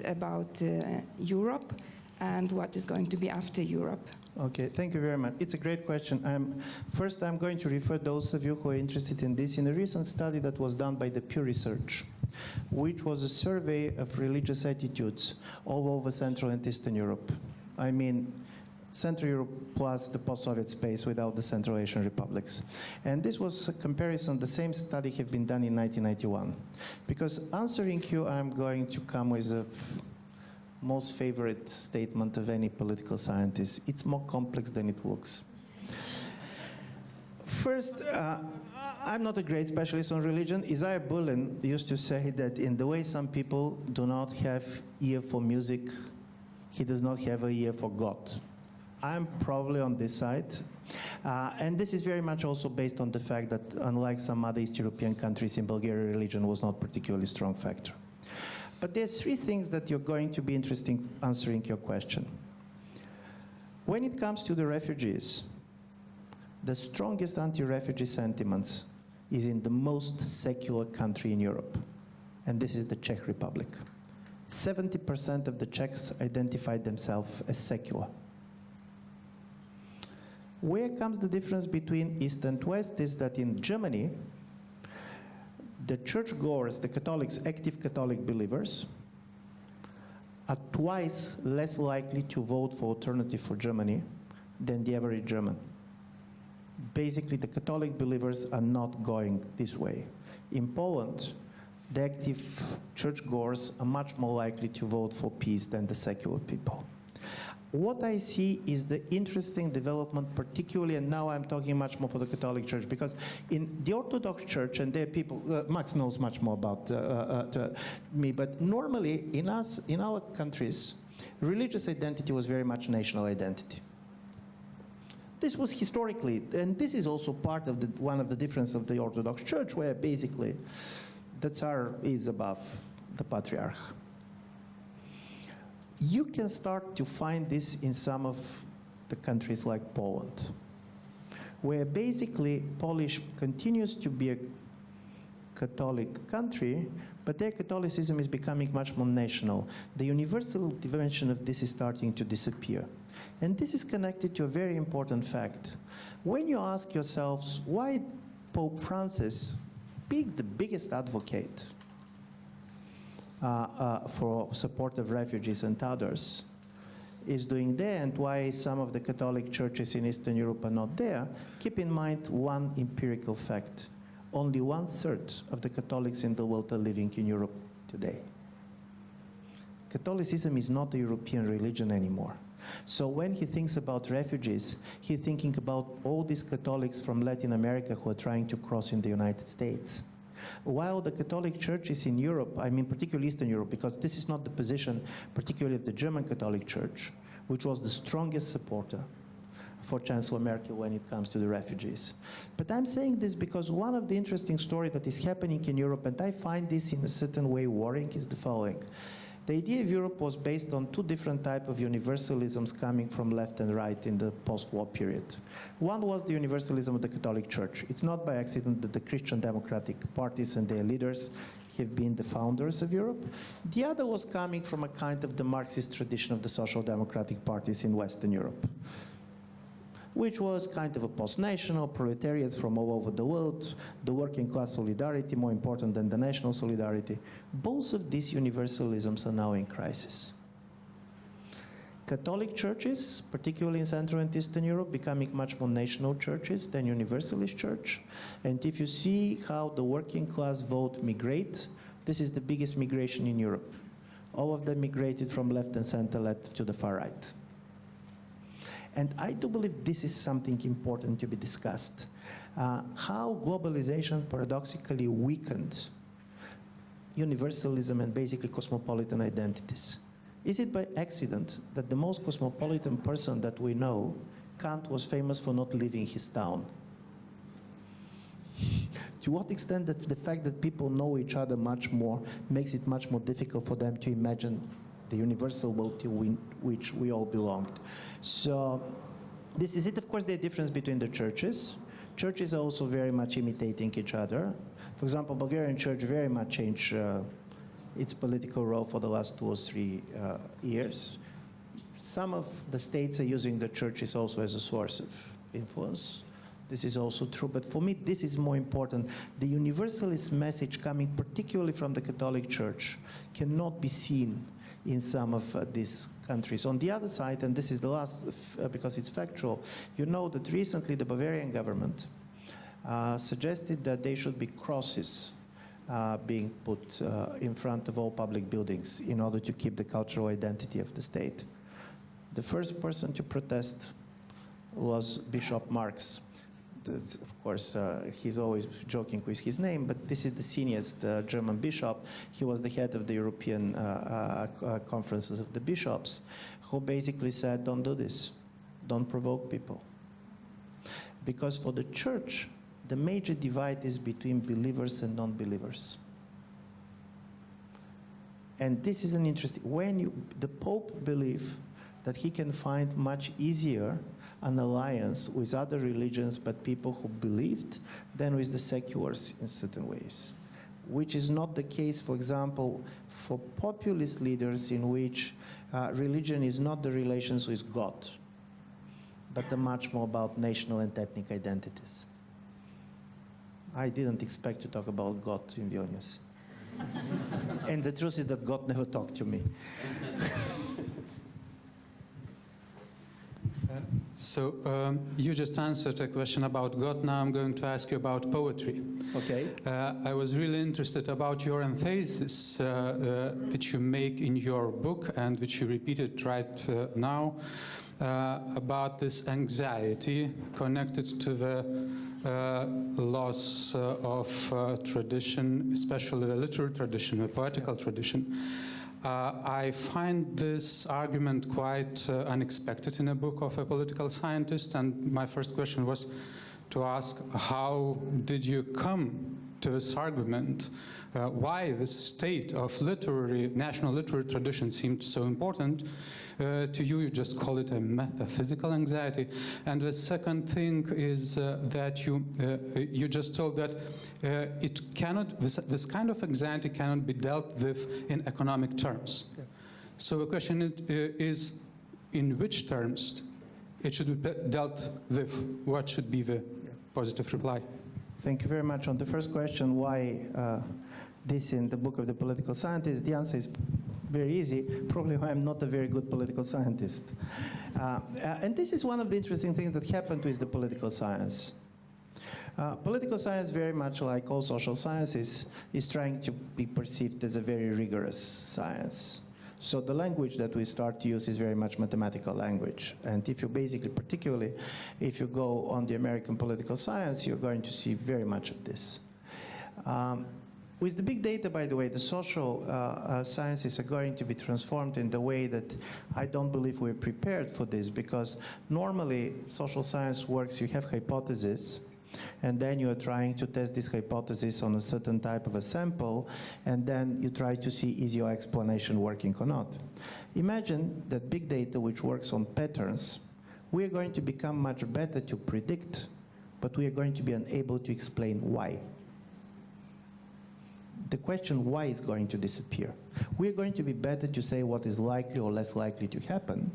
Europe and what is going to be after Europe? Okay, thank you very much. It's a great question. First, I'm going to refer those of you who are interested in this in a recent study that was done by the Pew Research, which was a survey of religious attitudes all over Central and Eastern Europe. I mean, Central Europe plus the post-Soviet space without the Central Asian republics. And this was a comparison, the same study had been done in 1991. Because answering you, I'm going to come with a most favorite statement of any political scientist. It's more complex than it looks. First, I'm not a great specialist on religion. Isaiah Berlin used to say that in the way some people do not have ear for music, he does not have an ear for God. I'm probably on this side. And this is very much also based on the fact that unlike some other East European countries, in Bulgaria, religion was not particularly strong factor. But there's three things that you're going to be interesting answering your question. When it comes to the refugees, the strongest anti-refugee sentiments is in the most secular country in Europe, and this is the Czech Republic. 70% of the Czechs identified themselves as secular. Where comes the difference between East and West is that in Germany, the churchgoers, the Catholics, active Catholic believers, are twice less likely to vote for Alternative for Germany than the average German. Basically, the Catholic believers are not going this way. In Poland, the active churchgoers are much more likely to vote for peace than the secular people. What I see is the interesting development, particularly, and now I'm talking much more for the Catholic Church, because in the Orthodox Church, and there are people, Max knows much more about me, but normally in our countries, religious identity was very much national identity. This was historically, and this is also part of one of the differences of the Orthodox Church, where basically the Tsar is above the Patriarch. You can start to find this in some of the countries like Poland, where basically Polish continues to be a Catholic country, but their Catholicism is becoming much more national. The universal dimension of this is starting to disappear. And this is connected to a very important fact. When you ask yourselves why Pope Francis, being the biggest advocate for support of refugees and others, is doing there, and why some of the Catholic churches in Eastern Europe are not there, keep in mind one empirical fact. Only 1/3 of the Catholics in the world are living in Europe today. Catholicism is not a European religion anymore. So when he thinks about refugees, he's thinking about all these Catholics from Latin America who are trying to cross in the United States. While the Catholic churches in Europe, I mean particularly Eastern Europe, because this is not the position particularly of the German Catholic Church, which was the strongest supporter for Chancellor Merkel when it comes to the refugees. But I'm saying this because one of the interesting stories that is happening in Europe, and I find this in a certain way worrying, is the following. The idea of Europe was based on two different types of universalisms coming from left and right in the post-war period. One was the universalism of the Catholic Church. It's not by accident that the Christian democratic parties and their leaders have been the founders of Europe. The other was coming from a kind of the Marxist tradition of the social democratic parties in Western Europe, which was kind of a post-national, proletariats from all over the world, the working class solidarity, more important than the national solidarity. Both of these universalisms are now in crisis. Catholic churches, particularly in Central and Eastern Europe, becoming much more national churches than universalist church. And if you see how the working class vote migrate, this is the biggest migration in Europe. All of them migrated from left and center left to the far right. And I do believe this is something important to be discussed. How globalization paradoxically weakened universalism and basically cosmopolitan identities. Is it by accident that the most cosmopolitan person that we know, Kant, was famous for not leaving his town? To what extent that the fact that people know each other much more makes it much more difficult for them to imagine the universal world to which we all belonged. So this is it. Of course, there are differences between the churches. Churches are also very much imitating each other. For example, Bulgarian church very much changed its political role for the last 2 or 3 years. Some of the states are using the churches also as a source of influence. This is also true, but for me, this is more important. The universalist message coming particularly from the Catholic Church cannot be seen in some of these countries. On the other side, and this is the last because it's factual, you know that recently the Bavarian government suggested that there should be crosses being put in front of all public buildings in order to keep the cultural identity of the state. The first person to protest was Bishop Marx. Of course, he's always joking with his name, but this is the seniorest German bishop. He was the head of the European conferences of the bishops, who basically said, don't do this. Don't provoke people. Because for the church, the major divide is between believers and non-believers. And this is an interesting, the Pope believes that he can find much easier an alliance with other religions but people who believed than with the seculars in certain ways, which is not the case, for example, for populist leaders in which religion is not the relations with God, but much more about national and ethnic identities. I didn't expect to talk about God in Vilnius. And the truth is that God never talked to me. So you just answered a question about God. Now I'm going to ask you about poetry. Okay. I was really interested about your emphasis which you make in your book and which you repeated right now about this anxiety connected to the loss of tradition, especially the literary tradition, the poetical tradition. I find this argument quite unexpected in a book of a political scientist, and my first question was to ask, how did you come to this argument? Why this state of national literary tradition seemed so important to you? You just call it a metaphysical anxiety. And the second thing is that you just told that this kind of anxiety cannot be dealt with in economic terms. Yeah. So the question is, in which terms it should be dealt with? What should be the positive reply? Thank you very much. On the first question, why this in the book of the political scientist, the answer is very easy. Probably I'm not a very good political scientist. And this is one of the interesting things that happened with the political science. Political science, very much like all social sciences, is trying to be perceived as a very rigorous science. So the language that we start to use is very much mathematical language. And if you basically, particularly if you go on the American political science, you're going to see very much of this. With the big data, by the way, the social sciences are going to be transformed in the way that I don't believe we're prepared for this, because normally social science works, you have hypotheses, and then you are trying to test this hypothesis on a certain type of a sample, and then you try to see is your explanation working or not. Imagine that big data, which works on patterns, we are going to become much better to predict, but we are going to be unable to explain why. The question why is going to disappear. We are going to be better to say what is likely or less likely to happen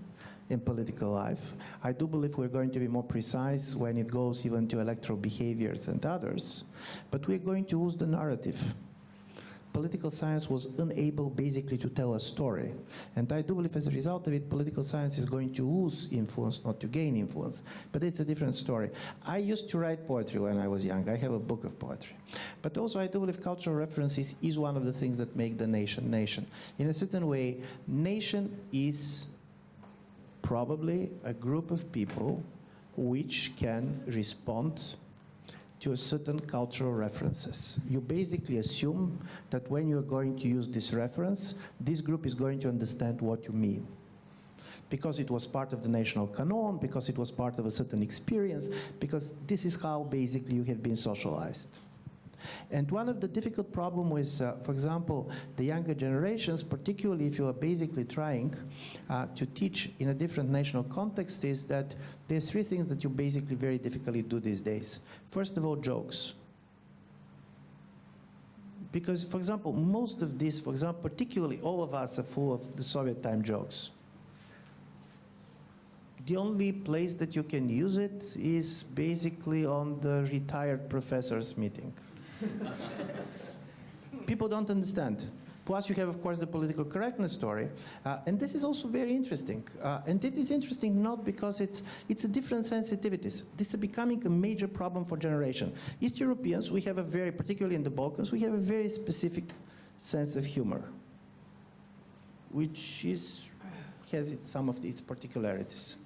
in political life. I do believe we're going to be more precise when it goes even to electoral behaviors and others, but we're going to lose the narrative. Political science was unable basically to tell a story, and I do believe as a result of it, political science is going to lose influence, not to gain influence, but it's a different story. I used to write poetry when I was young. I have a book of poetry. But also I do believe cultural references is one of the things that make the nation nation. In a certain way, nation is probably a group of people which can respond to a certain cultural references. You basically assume that when you're going to use this reference, this group is going to understand what you mean. Because it was part of the national canon, because it was part of a certain experience, because this is how basically you have been socialized. And one of the difficult problems with, for example, the younger generations, particularly if you are basically trying to teach in a different national context, is that there's three things that you basically very difficultly do these days. First of all, jokes. Because, for example, most of this, for example, particularly all of us are full of the Soviet time jokes. The only place that you can use it is basically on the retired professors meeting. People don't understand. Plus, you have, of course, the political correctness story. And this is also very interesting. And it is interesting not because it's a different sensitivities. This is becoming a major problem for generation. East Europeans, we have a very, particularly in the Balkans, we have a very specific sense of humor, which has some of its particularities.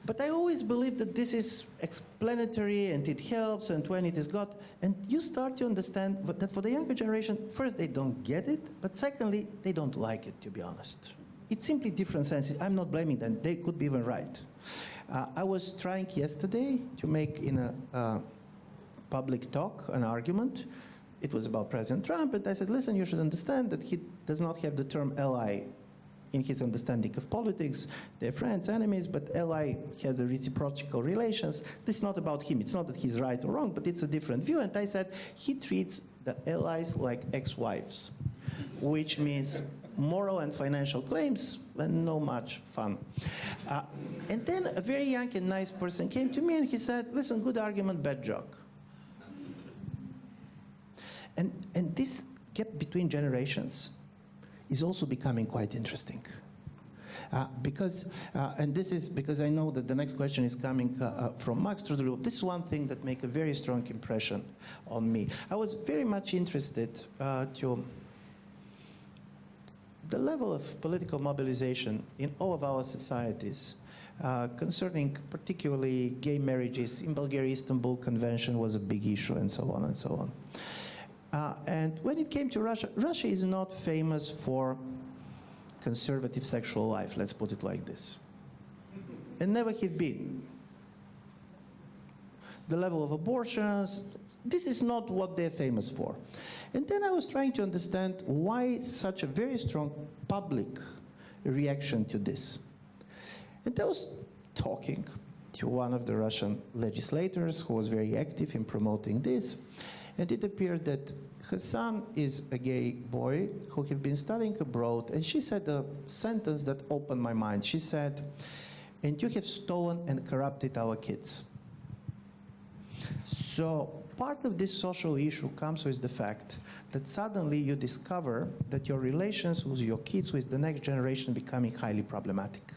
But I always believe that this is explanatory and it helps, and when it is got, and you start to understand that for the younger generation, first, they don't get it, but secondly, they don't like it, to be honest. It's simply different senses. I'm not blaming them. They could be even right. I was trying yesterday to make in a public talk an argument. It was about President Trump, and I said, listen, you should understand that he does not have the term ally in his understanding of politics. They're friends, enemies, but ally has a reciprocal relations. This is not about him. It's not that he's right or wrong, but it's a different view. And I said, he treats the allies like ex-wives, which means moral and financial claims and no much fun. And then a very young and nice person came to me and he said, listen, good argument, bad joke. And this gap between generations is also becoming quite interesting. And this is because I know that the next question is coming from Max Trudeau. This is one thing that makes a very strong impression on me. I was very much interested to the level of political mobilization in all of our societies concerning particularly gay marriages. In Bulgaria, Istanbul Convention was a big issue, and so on and so on. And when it came to Russia, Russia is not famous for conservative sexual life, let's put it like this. And never have been. The level of abortions, this is not what they're famous for. And then I was trying to understand why such a very strong public reaction to this. And I was talking to one of the Russian legislators who was very active in promoting this. And it appeared that her son is a gay boy who had been studying abroad, and she said a sentence that opened my mind. She said, "And you have stolen and corrupted our kids." So part of this social issue comes with the fact that suddenly you discover that your relations with your kids, with the next generation, becoming highly problematic.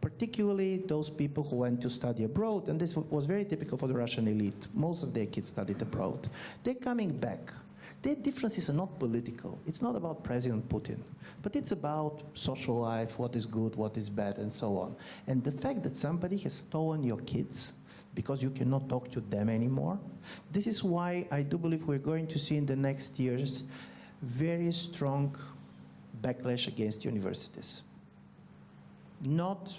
Particularly those people who went to study abroad, and this was very typical for the Russian elite. Most of their kids studied abroad. They're coming back. Their differences are not political. It's not about President Putin, but it's about social life, what is good, what is bad, and so on. And the fact that somebody has stolen your kids because you cannot talk to them anymore, this is why I do believe we're going to see in the next years very strong backlash against universities. Not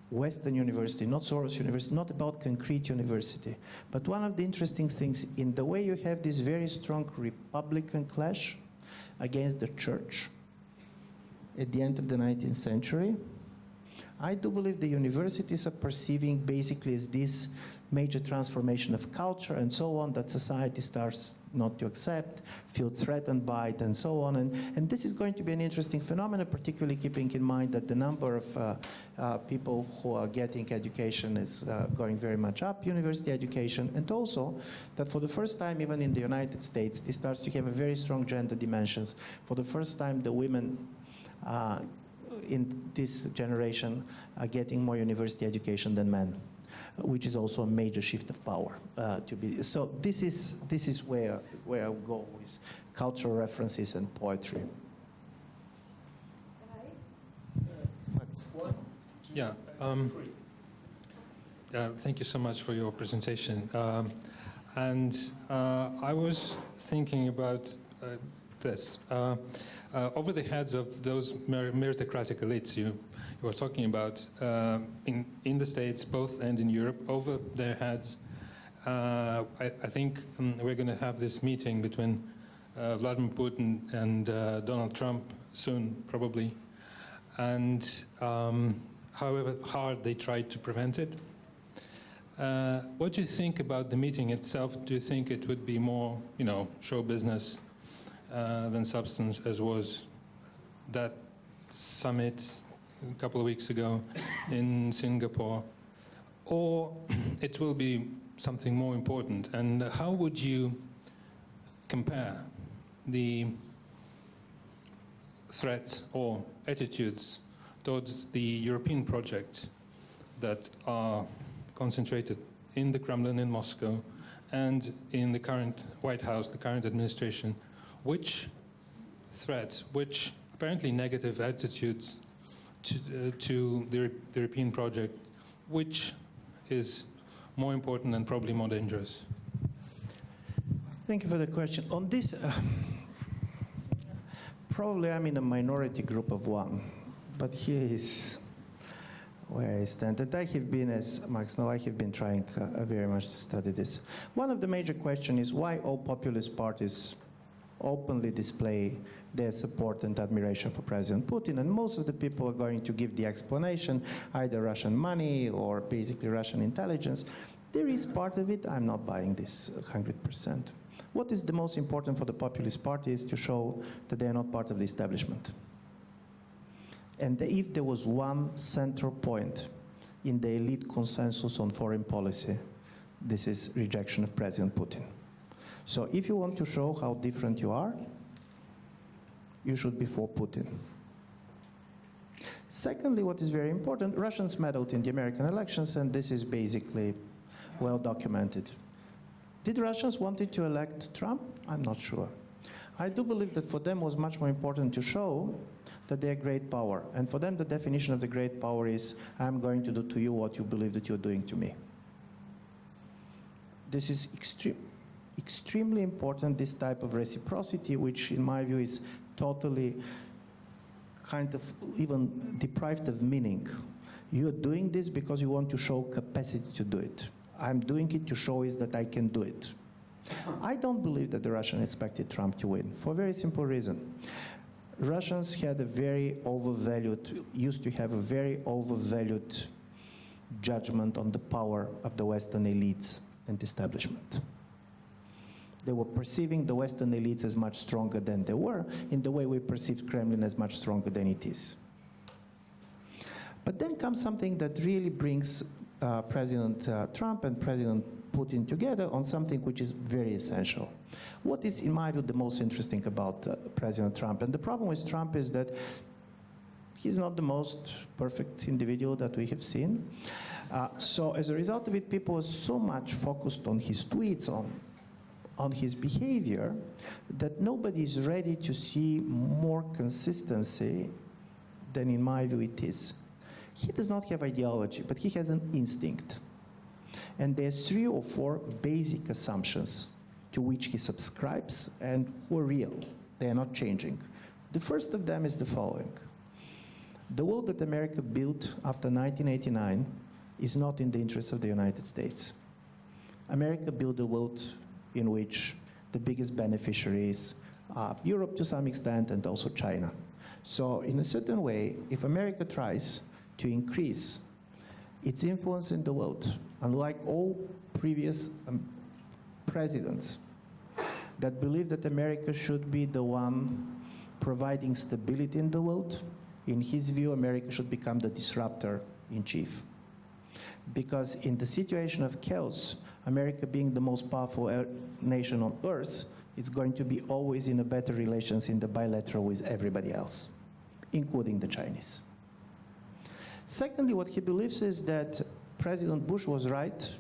Western University, not Soros University, not about concrete university. But one of the interesting things in the way you have this very strong Republican clash against the church at the end of the 19th century, I do believe the universities are perceiving basically as this major transformation of culture and so on that society starts not to accept, feel threatened by it, and so on. And this is going to be an interesting phenomenon, particularly keeping in mind that the number of people who are getting education is going very much up, university education, and also that for the first time, even in the United States, it starts to have a very strong gender dimensions. For the first time, the women in this generation are getting more university education than men, which is also a major shift of power to be. So this is where I go with cultural references and poetry. Yeah. Thank you so much for your presentation. And I was thinking about this. Over the heads of those meritocratic elites you were talking about in the States, both and in Europe, over their heads, I think we're going to have this meeting between Vladimir Putin and Donald Trump soon, probably. And however hard they tried to prevent it. What do you think about the meeting itself? Do you think it would be more, show business than substance, as was that summit a couple of weeks ago in Singapore? Or it will be something more important? And how would you compare the threats or attitudes towards the European project that are concentrated in the Kremlin in Moscow and in the current White House, the current administration? Which threats, which apparently negative attitudes to the European project, which is more important and probably more dangerous? Thank you for the question. On this, probably I'm in a minority group of one, but here is where I stand. And I have been, as Max knows, I have been trying very much to study this. One of the major questions is why all populist parties openly display their support and admiration for President Putin, and most of the people are going to give the explanation, either Russian money or basically Russian intelligence. There is part of it, I'm not buying this 100%. What is the most important for the populist party is to show that they are not part of the establishment. And if there was one central point in the elite consensus on foreign policy, this is rejection of President Putin. So if you want to show how different you are, you should be for Putin. Secondly, what is very important, Russians meddled in the American elections, and this is basically well documented. Did Russians wanted to elect Trump? I'm not sure. I do believe that for them it was much more important to show that they're great power. And for them, the definition of the great power is, I'm going to do to you what you believe that you're doing to me. This is extremely important, this type of reciprocity, which in my view is totally kind of even deprived of meaning. You're doing this because you want to show capacity to do it. I'm doing it to show is that I can do it. I don't believe that the Russians expected Trump to win, for a very simple reason. Russians had a very overvalued, used to have a very overvalued judgment on the power of the Western elites and establishment. They were perceiving the Western elites as much stronger than they were, in the way we perceive Kremlin as much stronger than it is. But then comes something that really brings President Trump and President Putin together on something which is very essential. What is, in my view, the most interesting about President Trump? And the problem with Trump is that he's not the most perfect individual that we have seen. So as a result of it, people are so much focused on his tweets, on his behavior, that nobody is ready to see more consistency than, in my view, it is. He does not have ideology, but he has an instinct. And there's 3 or 4 basic assumptions to which he subscribes and who are real. They are not changing. The first of them is the following. The world that America built after 1989 is not in the interest of the United States. America built a world in which the biggest beneficiaries are Europe to some extent and also China. So in a certain way, if America tries to increase its influence in the world, unlike all previous presidents that believe that America should be the one providing stability in the world, in his view, America should become the disruptor in chief. Because in the situation of chaos, America being the most powerful nation on earth, it's going to be always in a better relations in the bilateral with everybody else, including the Chinese. Secondly, what he believes is that President Bush was right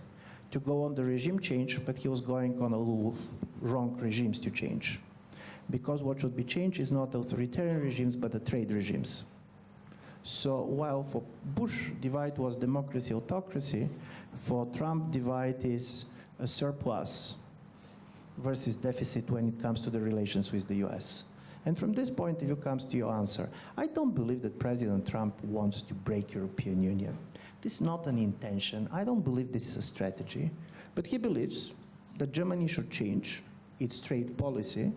to go on the regime change, but he was going on a little wrong regimes to change. Because what should be changed is not authoritarian regimes, but the trade regimes. So while for Bush, divide was democracy, autocracy, for Trump, divide is a surplus versus deficit when it comes to the relations with the US. And from this point of view comes to your answer. I don't believe that President Trump wants to break European Union. This is not an intention. I don't believe this is a strategy. But he believes that Germany should change its trade policy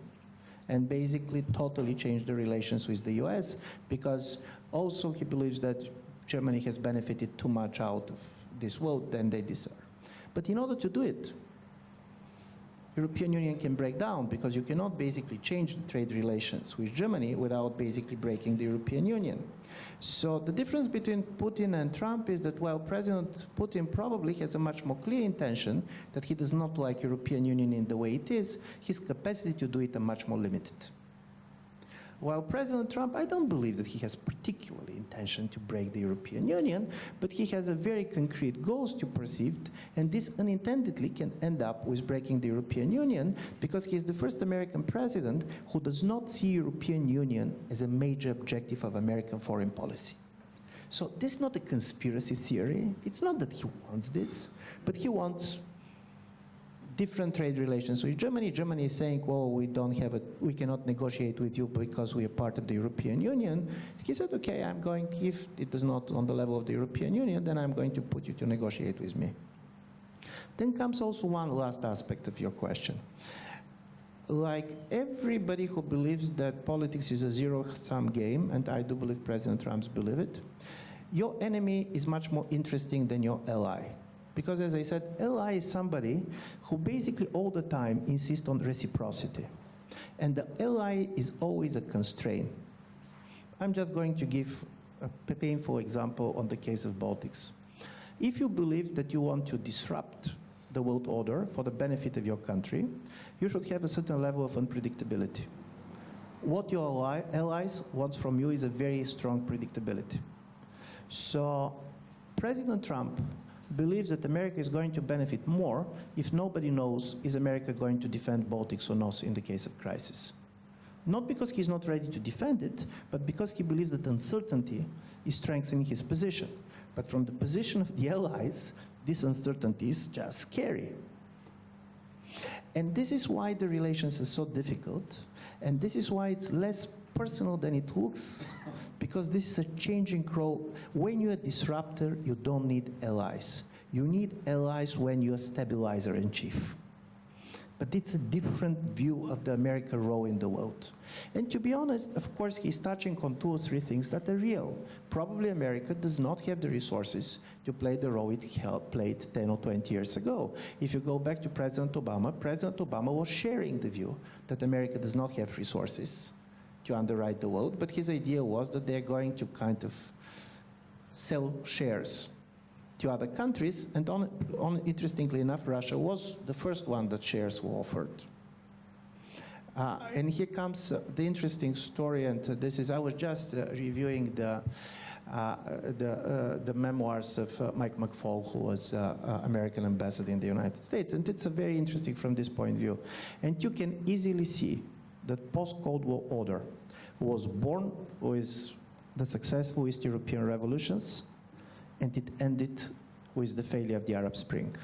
and basically totally change the relations with the US, because also he believes that Germany has benefited too much out of this world than they deserve. But in order to do it, European Union can break down, because you cannot basically change the trade relations with Germany without basically breaking the European Union. So the difference between Putin and Trump is that while President Putin probably has a much more clear intention that he does not like European Union in the way it is, his capacity to do it are much more limited. While President Trump, I don't believe that he has particularly intention to break the European Union, but he has a very concrete goals to perceive, and this unintendedly can end up with breaking the European Union, because he is the first American president who does not see European Union as a major objective of American foreign policy. So this is not a conspiracy theory. It's not that he wants this, but he wants different trade relations with Germany. Germany is saying, well, we cannot negotiate with you because we are part of the European Union. He said, okay, if it is not on the level of the European Union, then I'm going to put you to negotiate with me. Then comes also one last aspect of your question. Like everybody who believes that politics is a zero-sum game, and I do believe President Trump believes it, your enemy is much more interesting than your ally. Because as I said, ally is somebody who basically all the time insists on reciprocity. And the ally is always a constraint. I'm just going to give a painful example on the case of Baltics. If you believe that you want to disrupt the world order for the benefit of your country, you should have a certain level of unpredictability. What your allies want from you is a very strong predictability. So President Trump believes that America is going to benefit more if nobody knows is America going to defend Baltics or not in the case of crisis. Not because he's not ready to defend it, but because he believes that uncertainty is strengthening his position. But from the position of the allies, this uncertainty is just scary. And this is why the relations are so difficult, and this is why it's less personal than it looks, because this is a changing role. When you're a disruptor, you don't need allies. You need allies when you're a stabilizer in chief. But it's a different view of the American role in the world. And to be honest, of course, he's touching on 2 or 3 things that are real. Probably America does not have the resources to play the role it played 10 or 20 years ago. If you go back to President Obama was sharing the view that America does not have resources to underwrite the world, but his idea was that they're going to kind of sell shares to other countries, and interestingly enough, Russia was the first one that shares were offered. And here comes the interesting story, and this is, I was just reviewing the memoirs of Mike McFaul, who was American ambassador in the United States, and it's very interesting from this point of view. And you can easily see that post-Cold War order was born with the successful East European revolutions, and it ended with the failure of the Arab Spring.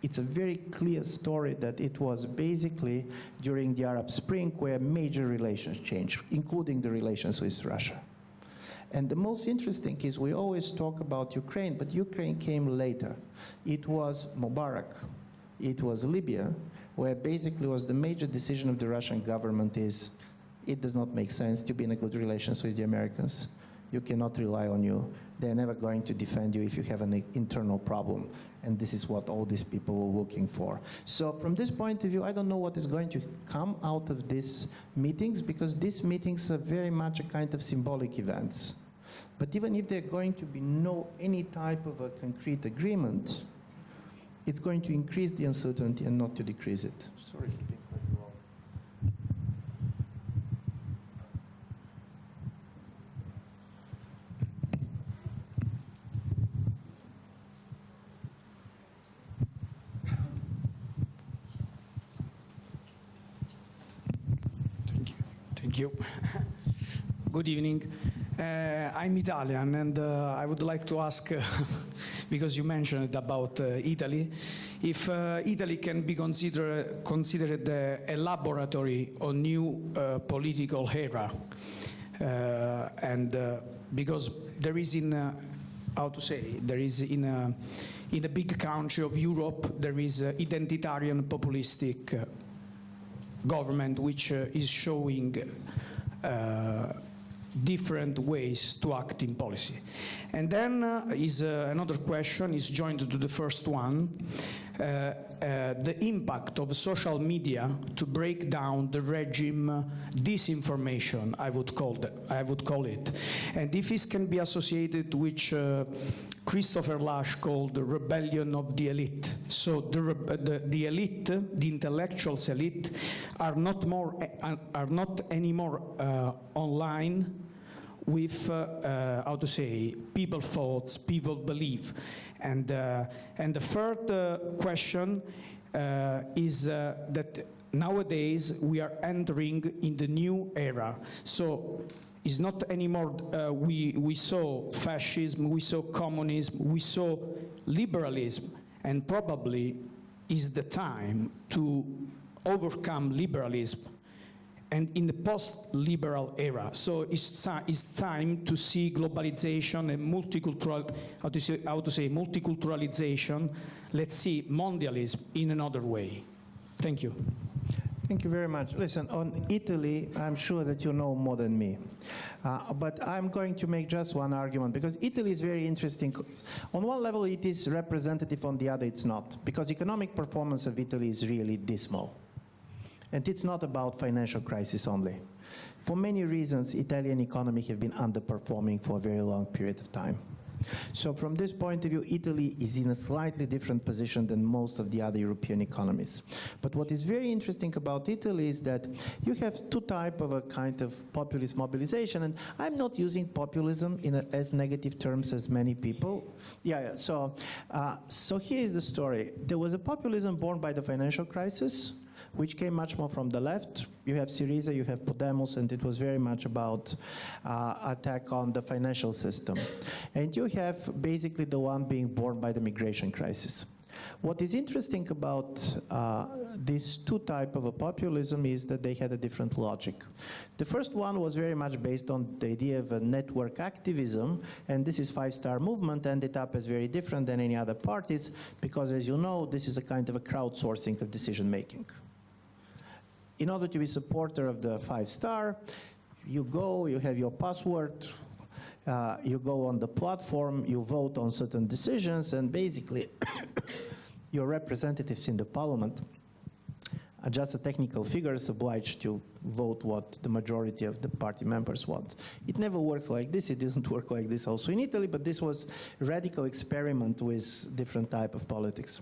It's a very clear story that it was basically during the Arab Spring where major relations changed, including the relations with Russia. And the most interesting is we always talk about Ukraine, but Ukraine came later. It was Mubarak, it was Libya, where basically was the major decision of the Russian government is it does not make sense to be in a good relations with the Americans. You cannot rely on you. They're never going to defend you if you have an internal problem. And this is what all these people were looking for. So from this point of view, I don't know what is going to come out of these meetings, because these meetings are very much a kind of symbolic events. But even if there's going to be any type of a concrete agreement, it's going to increase the uncertainty and not to decrease it. Sorry. Thank you. Good evening. I'm Italian, and I would like to ask, because you mentioned about Italy, if Italy can be considered a laboratory on new political era, and because there is in a big country of Europe, there is identitarian populistic government which is showing different ways to act in policy. And then another question is joined to the first one, the impact of social media to break down the regime disinformation, I would call it. And if this can be associated with Christopher Lasch called the rebellion of the elite. So the elite, the intellectuals elite, are not anymore online with people thoughts, people belief. And the third question is that nowadays we are entering in the new era. So it's not anymore, we saw fascism, we saw communism, we saw liberalism, and probably is the time to overcome liberalism and in the post-liberal era. So it's time to see globalization and multiculturalization, let's see mondialism in another way. Thank you. Thank you very much. Listen, on Italy, I'm sure that you know more than me. But I'm going to make just one argument, because Italy is very interesting. On one level, it is representative, on the other, it's not. Because economic performance of Italy is really dismal. And it's not about financial crisis only. For many reasons, Italian economy have been underperforming for a very long period of time. So from this point of view, Italy is in a slightly different position than most of the other European economies. But what is very interesting about Italy is that you have two types of a kind of populist mobilization, and I'm not using populism in as negative terms as many people. So here is the story. There was a populism born by the financial crisis, which came much more from the left. You have Syriza, you have Podemos, and it was very much about attack on the financial system. And you have basically the one being born by the migration crisis. What is interesting about these two types of a populism is that they had a different logic. The first one was very much based on the idea of a network activism, and this is Five-Star Movement ended up as very different than any other parties, because as you know, this is a kind of a crowdsourcing of decision-making. In order to be supporter of the Five-Star, you go, you have your password, you go on the platform, you vote on certain decisions, and basically your representatives in the parliament are just a technical figures obliged to vote what the majority of the party members want. It never works like this. It didn't work like this also in Italy, but this was a radical experiment with different type of politics.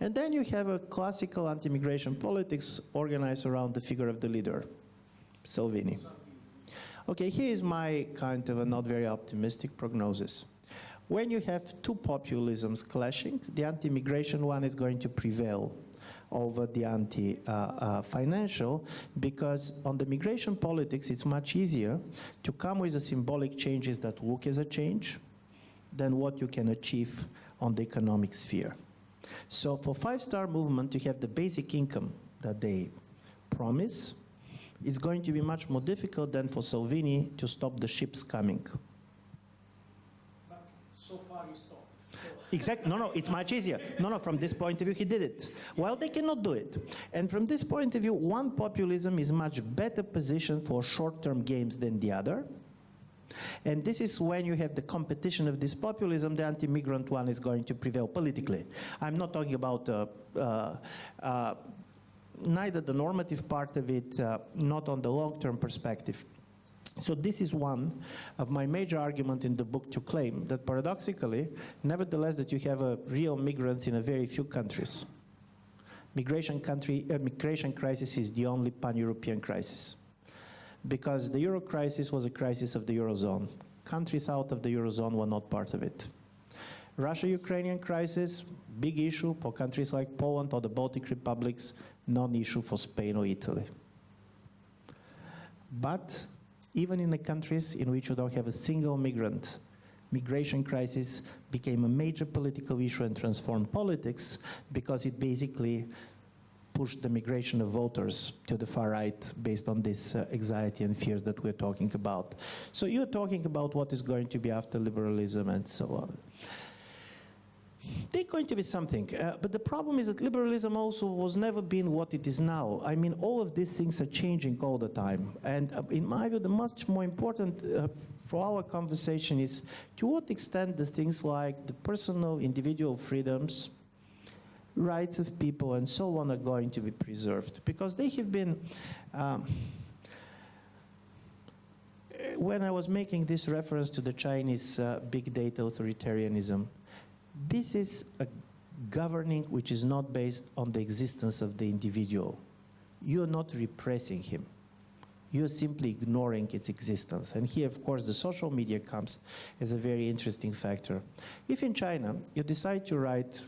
And then you have a classical anti-immigration politics organized around the figure of the leader, Salvini. Okay, here is my kind of a not very optimistic prognosis. When you have two populisms clashing, the anti-immigration one is going to prevail over the anti-financial, because on the migration politics, it's much easier to come with the symbolic changes that look as a change than what you can achieve on the economic sphere. So for Five-Star Movement, you have the basic income that they promise. It's going to be much more difficult than for Salvini to stop the ships coming. But so far he stopped. Exactly. No, it's much easier. No, from this point of view, he did it. Well, they cannot do it. And from this point of view, one populism is much better positioned for short-term games than the other. And this is when you have the competition of this populism, the anti-migrant one is going to prevail politically. I'm not talking about neither the normative part of it, not on the long-term perspective. So this is one of my major arguments in the book to claim that paradoxically, nevertheless, that you have real migrants in a very few countries. Migration crisis is the only pan-European crisis, because the Euro crisis was a crisis of the Eurozone. Countries out of the Eurozone were not part of it. Russia-Ukrainian crisis, big issue for countries like Poland or the Baltic republics, non-issue for Spain or Italy. But even in the countries in which you don't have a single migrant, migration crisis became a major political issue and transformed politics, because it basically pushed the migration of voters to the far right based on this anxiety and fears that we're talking about. So you're talking about what is going to be after liberalism and so on. There's going to be something, but the problem is that liberalism also was never been what it is now. I mean, all of these things are changing all the time. And in my view, the much more important for our conversation is to what extent the things like the personal, individual freedoms, rights of people, and so on are going to be preserved. Because they have been, when I was making this reference to the Chinese big data authoritarianism, this is a governing which is not based on the existence of the individual. You're not repressing him. You're simply ignoring its existence. And here, of course, the social media comes as a very interesting factor. If in China you decide to write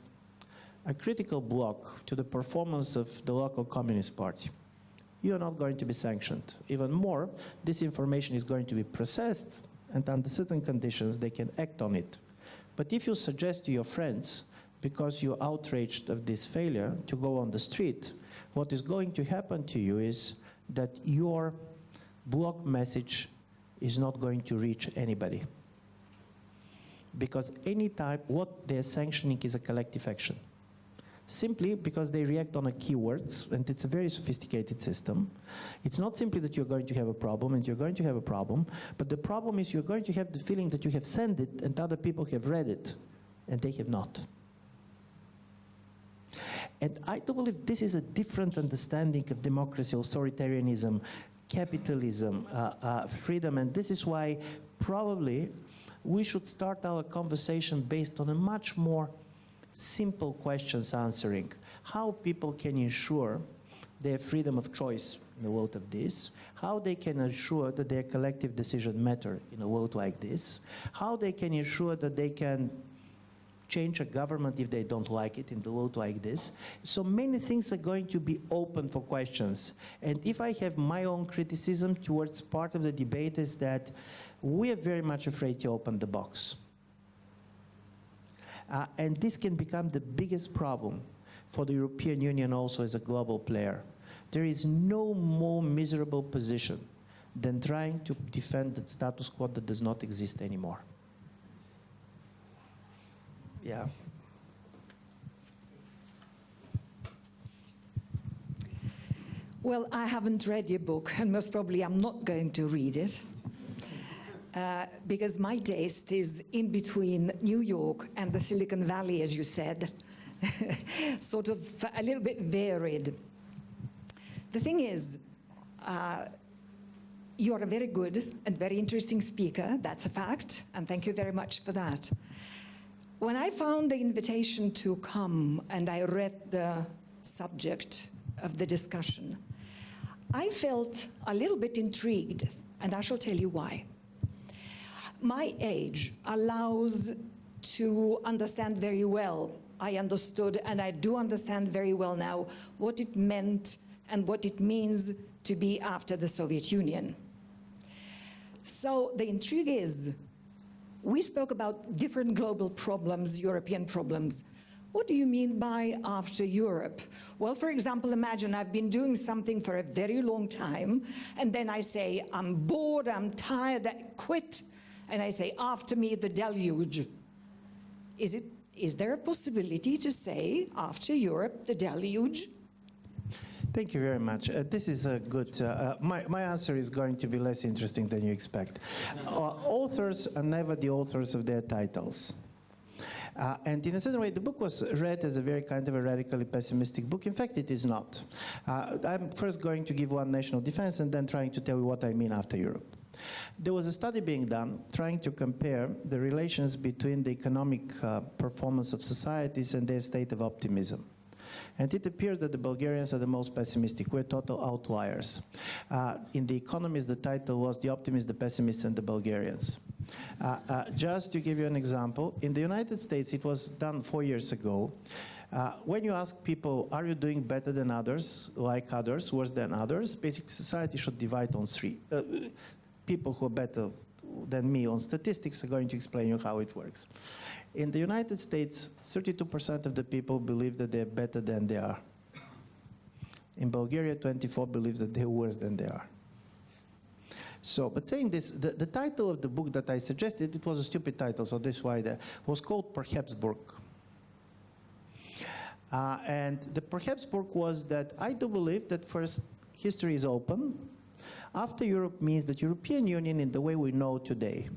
a critical block to the performance of the local Communist Party, you are not going to be sanctioned. Even more, this information is going to be processed, and under certain conditions, they can act on it. But if you suggest to your friends, because you're outraged of this failure, to go on the street, what is going to happen to you is that your block message is not going to reach anybody. Because any type, what they're sanctioning is a collective action. Simply because they react on a keywords, and it's a very sophisticated system. It's not simply that you're going to have a problem, and you're going to have a problem, but the problem is you're going to have the feeling that you have sent it, and other people have read it, and they have not. And I do believe this is a different understanding of democracy, authoritarianism, capitalism, freedom, and this is why probably we should start our conversation based on a much more simple questions answering. How people can ensure their freedom of choice in a world of this, how they can ensure that their collective decision matter in a world like this, how they can ensure that they can change a government if they don't like it in the world like this. So many things are going to be open for questions. And if I have my own criticism towards part of the debate is that we are very much afraid to open the box. And this can become the biggest problem for the European Union also as a global player. There is no more miserable position than trying to defend the status quo that does not exist anymore. Yeah. Well, I haven't read your book, and most probably I'm not going to read it, because my taste is in between New York and the Silicon Valley, as you said, sort of a little bit varied. The thing is, you are a very good and very interesting speaker, that's a fact, and thank you very much for that. When I found the invitation to come and I read the subject of the discussion, I felt a little bit intrigued, and I shall tell you why. My age allows to understand very well. I understood, and I do understand very well now, what it meant and what it means to be after the Soviet Union. So the intrigue is, we spoke about different global problems, European problems. What do you mean by after Europe? Well, for example, imagine I've been doing something for a very long time, and then I say, I'm bored, I'm tired, I quit, and I say, after me the deluge. Is there a possibility to say, after Europe, the deluge? Thank you very much. This is a good, my answer is going to be less interesting than you expect. Authors are never the authors of their titles. And in a certain way, the book was read as a very kind of a radically pessimistic book. In fact, it is not. I'm first going to give one national defense and then trying to tell you what I mean after Europe. There was a study being done trying to compare the relations between the economic performance of societies and their state of optimism. And it appeared that the Bulgarians are the most pessimistic. We're total outliers. In The Economist, the title was The Optimists, the Pessimists, and the Bulgarians. Just to give you an example, in the United States, it was done 4 years ago. When you ask people, are you doing better than others, like others, worse than others, basically society should divide on three. People who are better than me on statistics are going to explain you how it works. In the United States, 32% of the people believe that they're better than they are. In Bulgaria, 24% believes that they're worse than they are. So, but saying this, the title of the book that I suggested, it was a stupid title, so this is why it was called Perhapsburg. And the Perhapsburg was that I do believe that first, history is open. After Europe means that European Union in the way we know today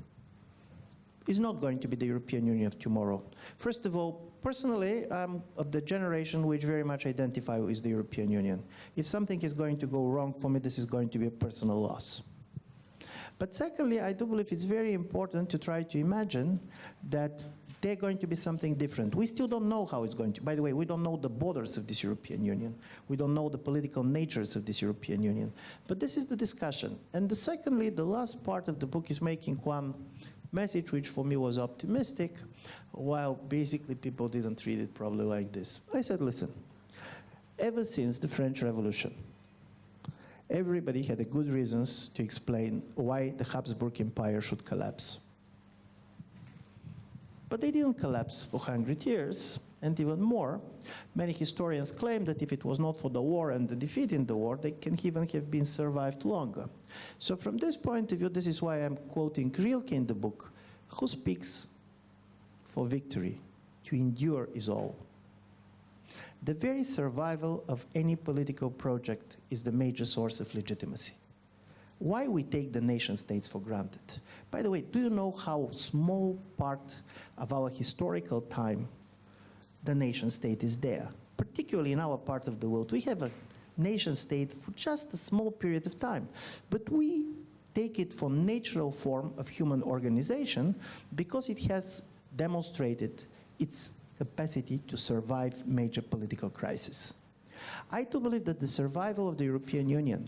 is not going to be the European Union of tomorrow. First of all, personally, I'm of the generation which very much identify with the European Union. If something is going to go wrong for me, this is going to be a personal loss. But secondly, I do believe it's very important to try to imagine that there's going to be something different. We still don't know how it's going to. By the way, we don't know the borders of this European Union. We don't know the political natures of this European Union. But this is the discussion. And secondly, the last part of the book is making one message which for me was optimistic, while basically people didn't read it probably like this. I said, listen, ever since the French Revolution, everybody had a good reasons to explain why the Habsburg Empire should collapse. But they didn't collapse for 100 years, and even more. Many historians claim that if it was not for the war and the defeat in the war, they can even have been survived longer. So from this point of view, this is why I'm quoting Rilke in the book, who speaks for victory. To endure is all. The very survival of any political project is the major source of legitimacy. Why we take the nation states for granted? By the way, do you know how small part of our historical time the nation state is there? Particularly in our part of the world, we have a nation state for just a small period of time. But we take it for natural form of human organization because it has demonstrated its capacity to survive major political crises. I do believe that the survival of the European Union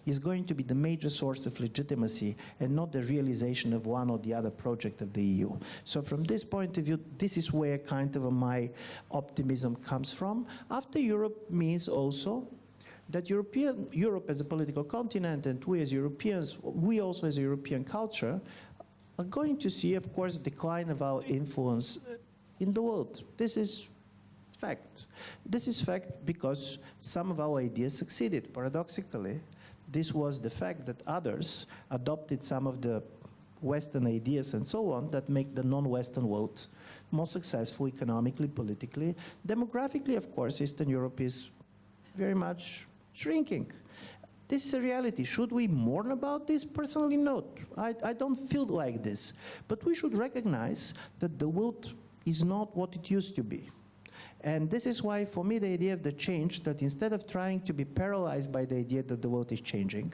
is going to be the major source of legitimacy and not the realization of one or the other project of the EU. So from this point of view, this is where kind of my optimism comes from. After Europe means also that Europe as a political continent and we as Europeans, we also as a European culture, are going to see, of course, decline of our influence in the world. This is fact. This is fact because some of our ideas succeeded. Paradoxically, this was the fact that others adopted some of the Western ideas and so on that make the non-Western world more successful economically, politically. Demographically, of course, Eastern Europe is very much shrinking. This is a reality. Should we mourn about this? Personally, no. I don't feel like this. But we should recognize that the world is not what it used to be. And this is why, for me, the idea of the change, that instead of trying to be paralyzed by the idea that the world is changing,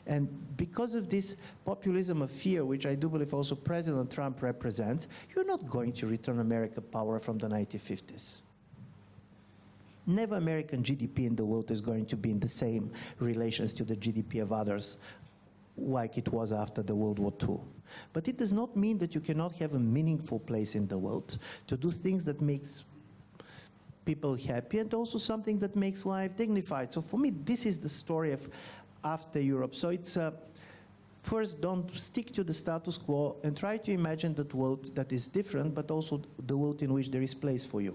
and because of this populism of fear, which I do believe also President Trump represents, you're not going to return America power from the 1950s. Never American GDP in the world is going to be in the same relations to the GDP of others like it was after the World War II. But it does not mean that you cannot have a meaningful place in the world to do things that makes people happy and also something that makes life dignified. So for me, this is the story of after Europe. So it's first, don't stick to the status quo and try to imagine that world that is different, but also the world in which there is place for you.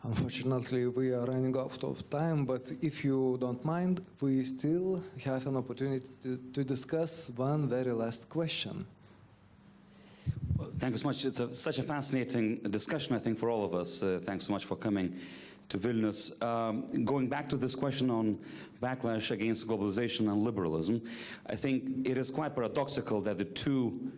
Unfortunately, we are running out of time, but if you don't mind, we still have an opportunity to discuss one very last question. Well, thank you so much. It's such a fascinating discussion, I think, for all of us. Thanks so much for coming to Vilnius. Going back to this question on backlash against globalization and liberalism, I think it is quite paradoxical that the two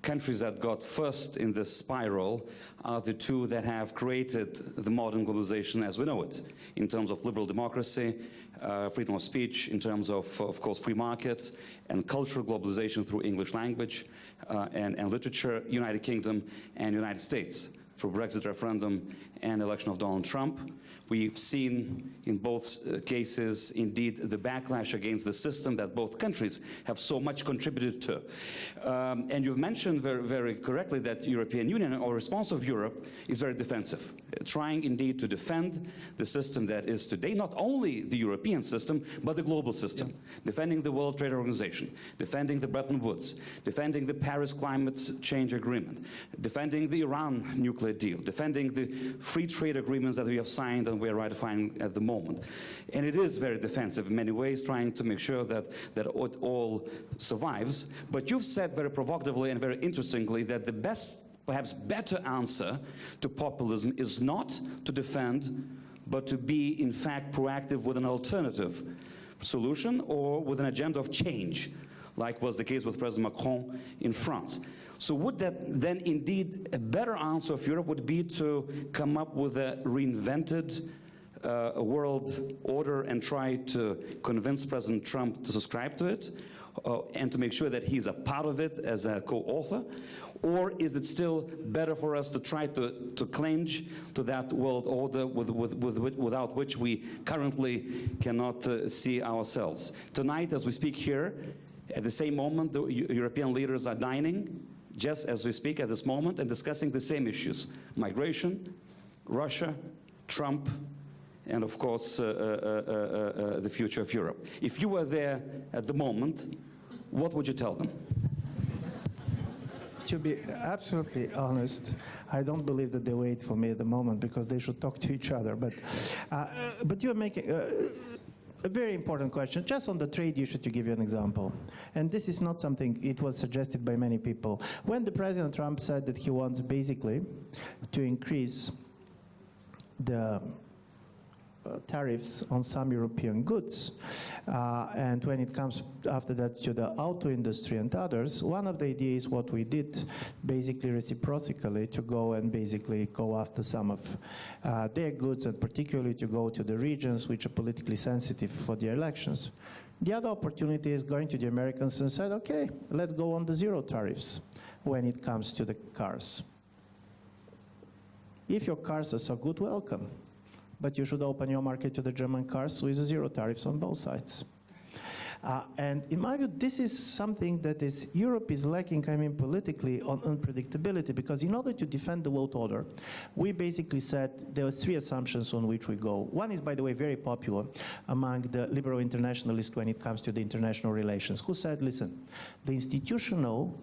countries that got first in this spiral are the two that have created the modern globalization as we know it, in terms of liberal democracy, freedom of speech, in terms of course, free markets, and cultural globalization through English language and literature, United Kingdom and United States, through Brexit referendum and election of Donald Trump. We've seen in both cases, indeed, the backlash against the system that both countries have so much contributed to. And you've mentioned very, very correctly that the European Union, or response of Europe, is very defensive, trying indeed to defend the system that is today, not only the European system, but the global system, defending the World Trade Organization, defending the Bretton Woods, defending the Paris Climate Change Agreement, defending the Iran nuclear deal, defending the free trade agreements that we have signed and we are ratifying at the moment. And it is very defensive in many ways, trying to make sure that it all survives. But you've said very provocatively and very interestingly that the best, perhaps better answer to populism is not to defend, but to be, in fact, proactive with an alternative solution or with an agenda of change, like was the case with President Macron in France. So would that then indeed a better answer of Europe would be to come up with a reinvented world order and try to convince President Trump to subscribe to it and to make sure that he's a part of it as a co-author? Or is it still better for us to try to cling to that world order without which we currently cannot see ourselves? Tonight, as we speak here, at the same moment, the European leaders are dining, just as we speak at this moment, and discussing the same issues: migration, Russia, Trump, and of course the future of Europe. If you were there at the moment, what would you tell them? To be absolutely honest, I don't believe that they wait for me at the moment, because they should talk to each other. But you're making a very important question, just on the trade issue, to give you an example. And this is not something, it was suggested by many people. When the President Trump said that he wants basically to increase the tariffs on some European goods. And when it comes after that to the auto industry and others, one of the ideas what we did basically reciprocally to go and basically go after some of their goods, and particularly to go to the regions which are politically sensitive for the elections. The other opportunity is going to the Americans and said, okay, let's go on the zero tariffs when it comes to the cars. If your cars are so good, welcome. But you should open your market to the German cars with zero tariffs on both sides. And in my view, this is something that Europe is lacking, I mean, politically on unpredictability, because in order to defend the world order, we basically said there were three assumptions on which we go. One is, by the way, very popular among the liberal internationalists when it comes to the international relations, who said, listen, the institutional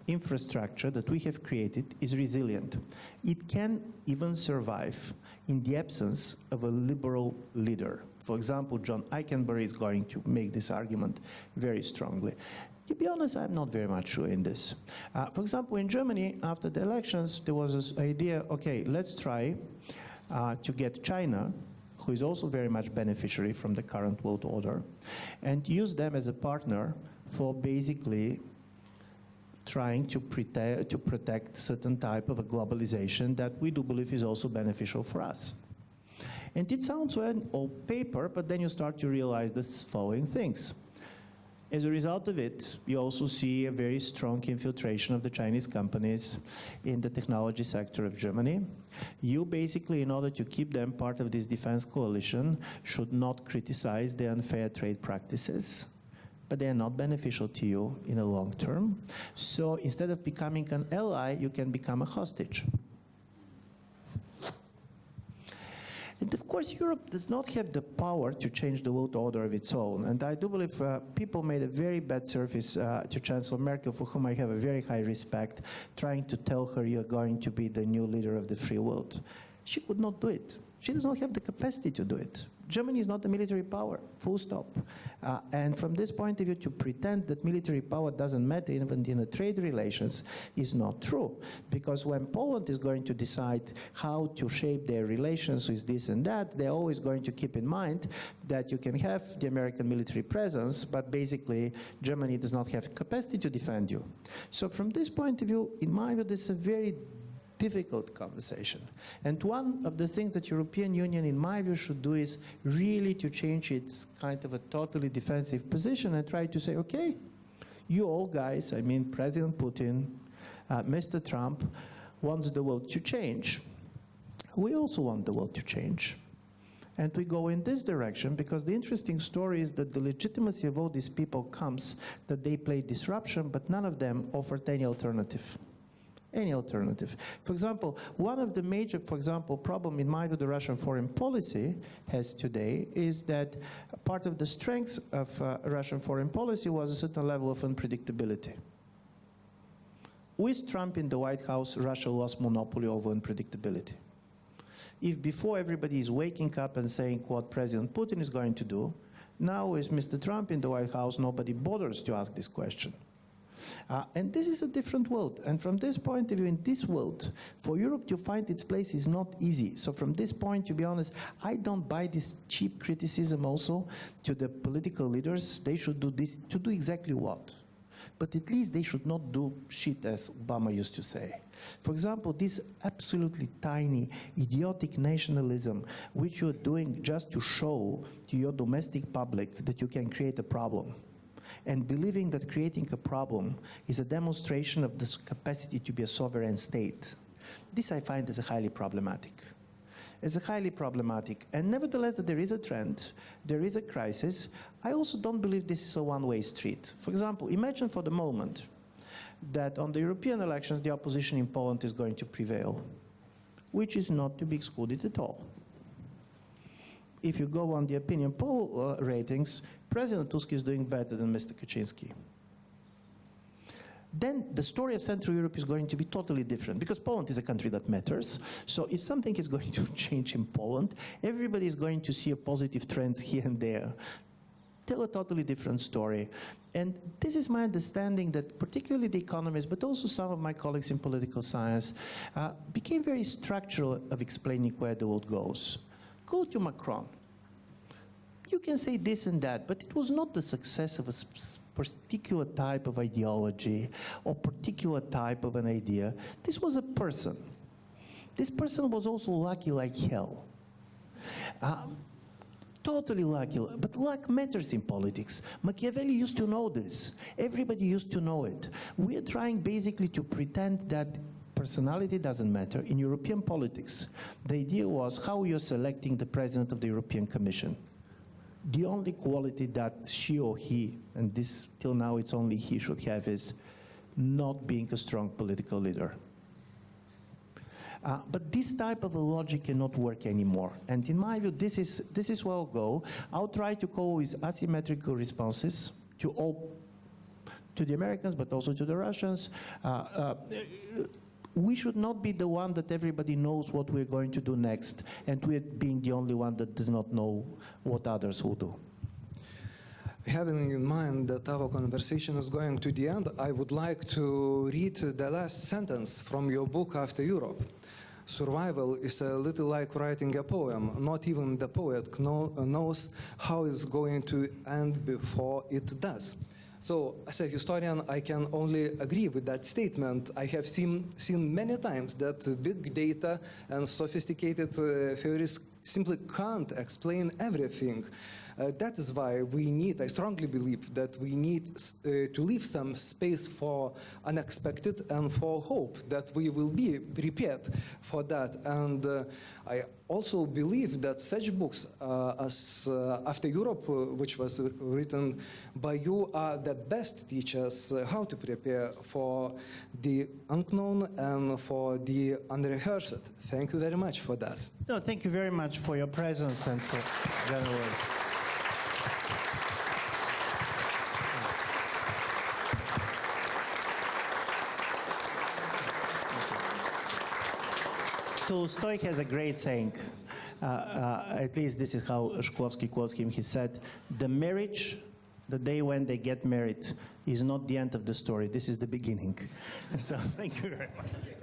infrastructure that we have created is resilient. It can even survive in the absence of a liberal leader. For example, John Eikenberry is going to make this argument very strongly. To be honest, I'm not very much sure in this. For example, in Germany, after the elections, there was this idea, okay, let's try to get China, who is also very much beneficiary from the current world order, and use them as a partner for basically trying to protect certain type of a globalization that we do believe is also beneficial for us. And it sounds well on paper, but then you start to realize the following things. As a result of it, you also see a very strong infiltration of the Chinese companies in the technology sector of Germany. You basically, in order to keep them part of this defense coalition, should not criticize the unfair trade practices, but they are not beneficial to you in a long term. So instead of becoming an ally, you can become a hostage. And of course, Europe does not have the power to change the world order of its own. And I do believe people made a very bad service to Chancellor Merkel, for whom I have a very high respect, trying to tell her you're going to be the new leader of the free world. She could not do it. She does not have the capacity to do it. Germany is not a military power, full stop. And from this point of view, to pretend that military power doesn't matter even in the trade relations is not true. Because when Poland is going to decide how to shape their relations with this and that, they're always going to keep in mind that you can have the American military presence, but basically Germany does not have capacity to defend you. So from this point of view, in my view, this is a very difficult conversation. And one of the things that European Union, in my view, should do is really to change its kind of a totally defensive position and try to say, okay, you all guys, I mean President Putin, Mr. Trump, wants the world to change. We also want the world to change. And we go in this direction because the interesting story is that the legitimacy of all these people comes that they play disruption, but none of them offered any alternative. Any alternative. For example, one of the major, problem in my view the Russian foreign policy has today is that part of the strengths of Russian foreign policy was a certain level of unpredictability. With Trump in the White House, Russia lost monopoly over unpredictability. If before everybody is waking up and saying what President Putin is going to do, now with Mr. Trump in the White House, nobody bothers to ask this question. And this is a different world. And from this point of view, in this world, for Europe to find its place is not easy. So from this point, to be honest, I don't buy this cheap criticism also to the political leaders. They should do this, to do exactly what? But at least they should not do shit, as Obama used to say. For example, this absolutely tiny, idiotic nationalism, which you're doing just to show to your domestic public that you can create a problem. And believing that creating a problem is a demonstration of the capacity to be a sovereign state. This I find as a highly problematic. And nevertheless, that there is a trend, there is a crisis. I also don't believe this is a one-way street. For example, imagine for the moment that on the European elections, the opposition in Poland is going to prevail, which is not to be excluded at all. If you go on the opinion poll ratings, President Tusk is doing better than Mr. Kaczynski. Then the story of Central Europe is going to be totally different because Poland is a country that matters. So if something is going to change in Poland, everybody is going to see a positive trends here and there. Tell a totally different story. And this is my understanding that particularly the economists, but also some of my colleagues in political science, became very structural of explaining where the world goes. Go to Macron. You can say this and that, but it was not the success of a particular type of ideology or particular type of an idea. This was a person. This person was also lucky like hell. Totally lucky, but luck matters in politics. Machiavelli used to know this. Everybody used to know it. We are trying basically to pretend that personality doesn't matter. In European politics, the idea was how you're selecting the president of the European Commission. The only quality that she or he, and this till now it's only he, should have is not being a strong political leader. But this type of a logic cannot work anymore. And in my view, this is where I'll go. I'll try to go with asymmetrical responses to the Americans, but also to the Russians. We should not be the one that everybody knows what we're going to do next, and we're being the only one that does not know what others will do. Having in mind that our conversation is going to the end, I would like to read the last sentence from your book, After Europe. Survival is a little like writing a poem. Not even the poet knows how it's going to end before it does. So, as a historian, I can only agree with that statement. I have seen many times that big data and sophisticated theories simply can't explain everything. That is why we need, I strongly believe, that we need to leave some space for unexpected and for hope, that we will be prepared for that. And I also believe that such books as After Europe, which was written by you, are the best teachers how to prepare for the unknown and for the unrehearsed. Thank you very much for that. No, thank you very much for your presence and for general words. Tolstoy has a great saying, at least this is how Shklovsky quotes him. He said, the marriage, the day when they get married, is not the end of the story. This is the beginning. So thank you very much.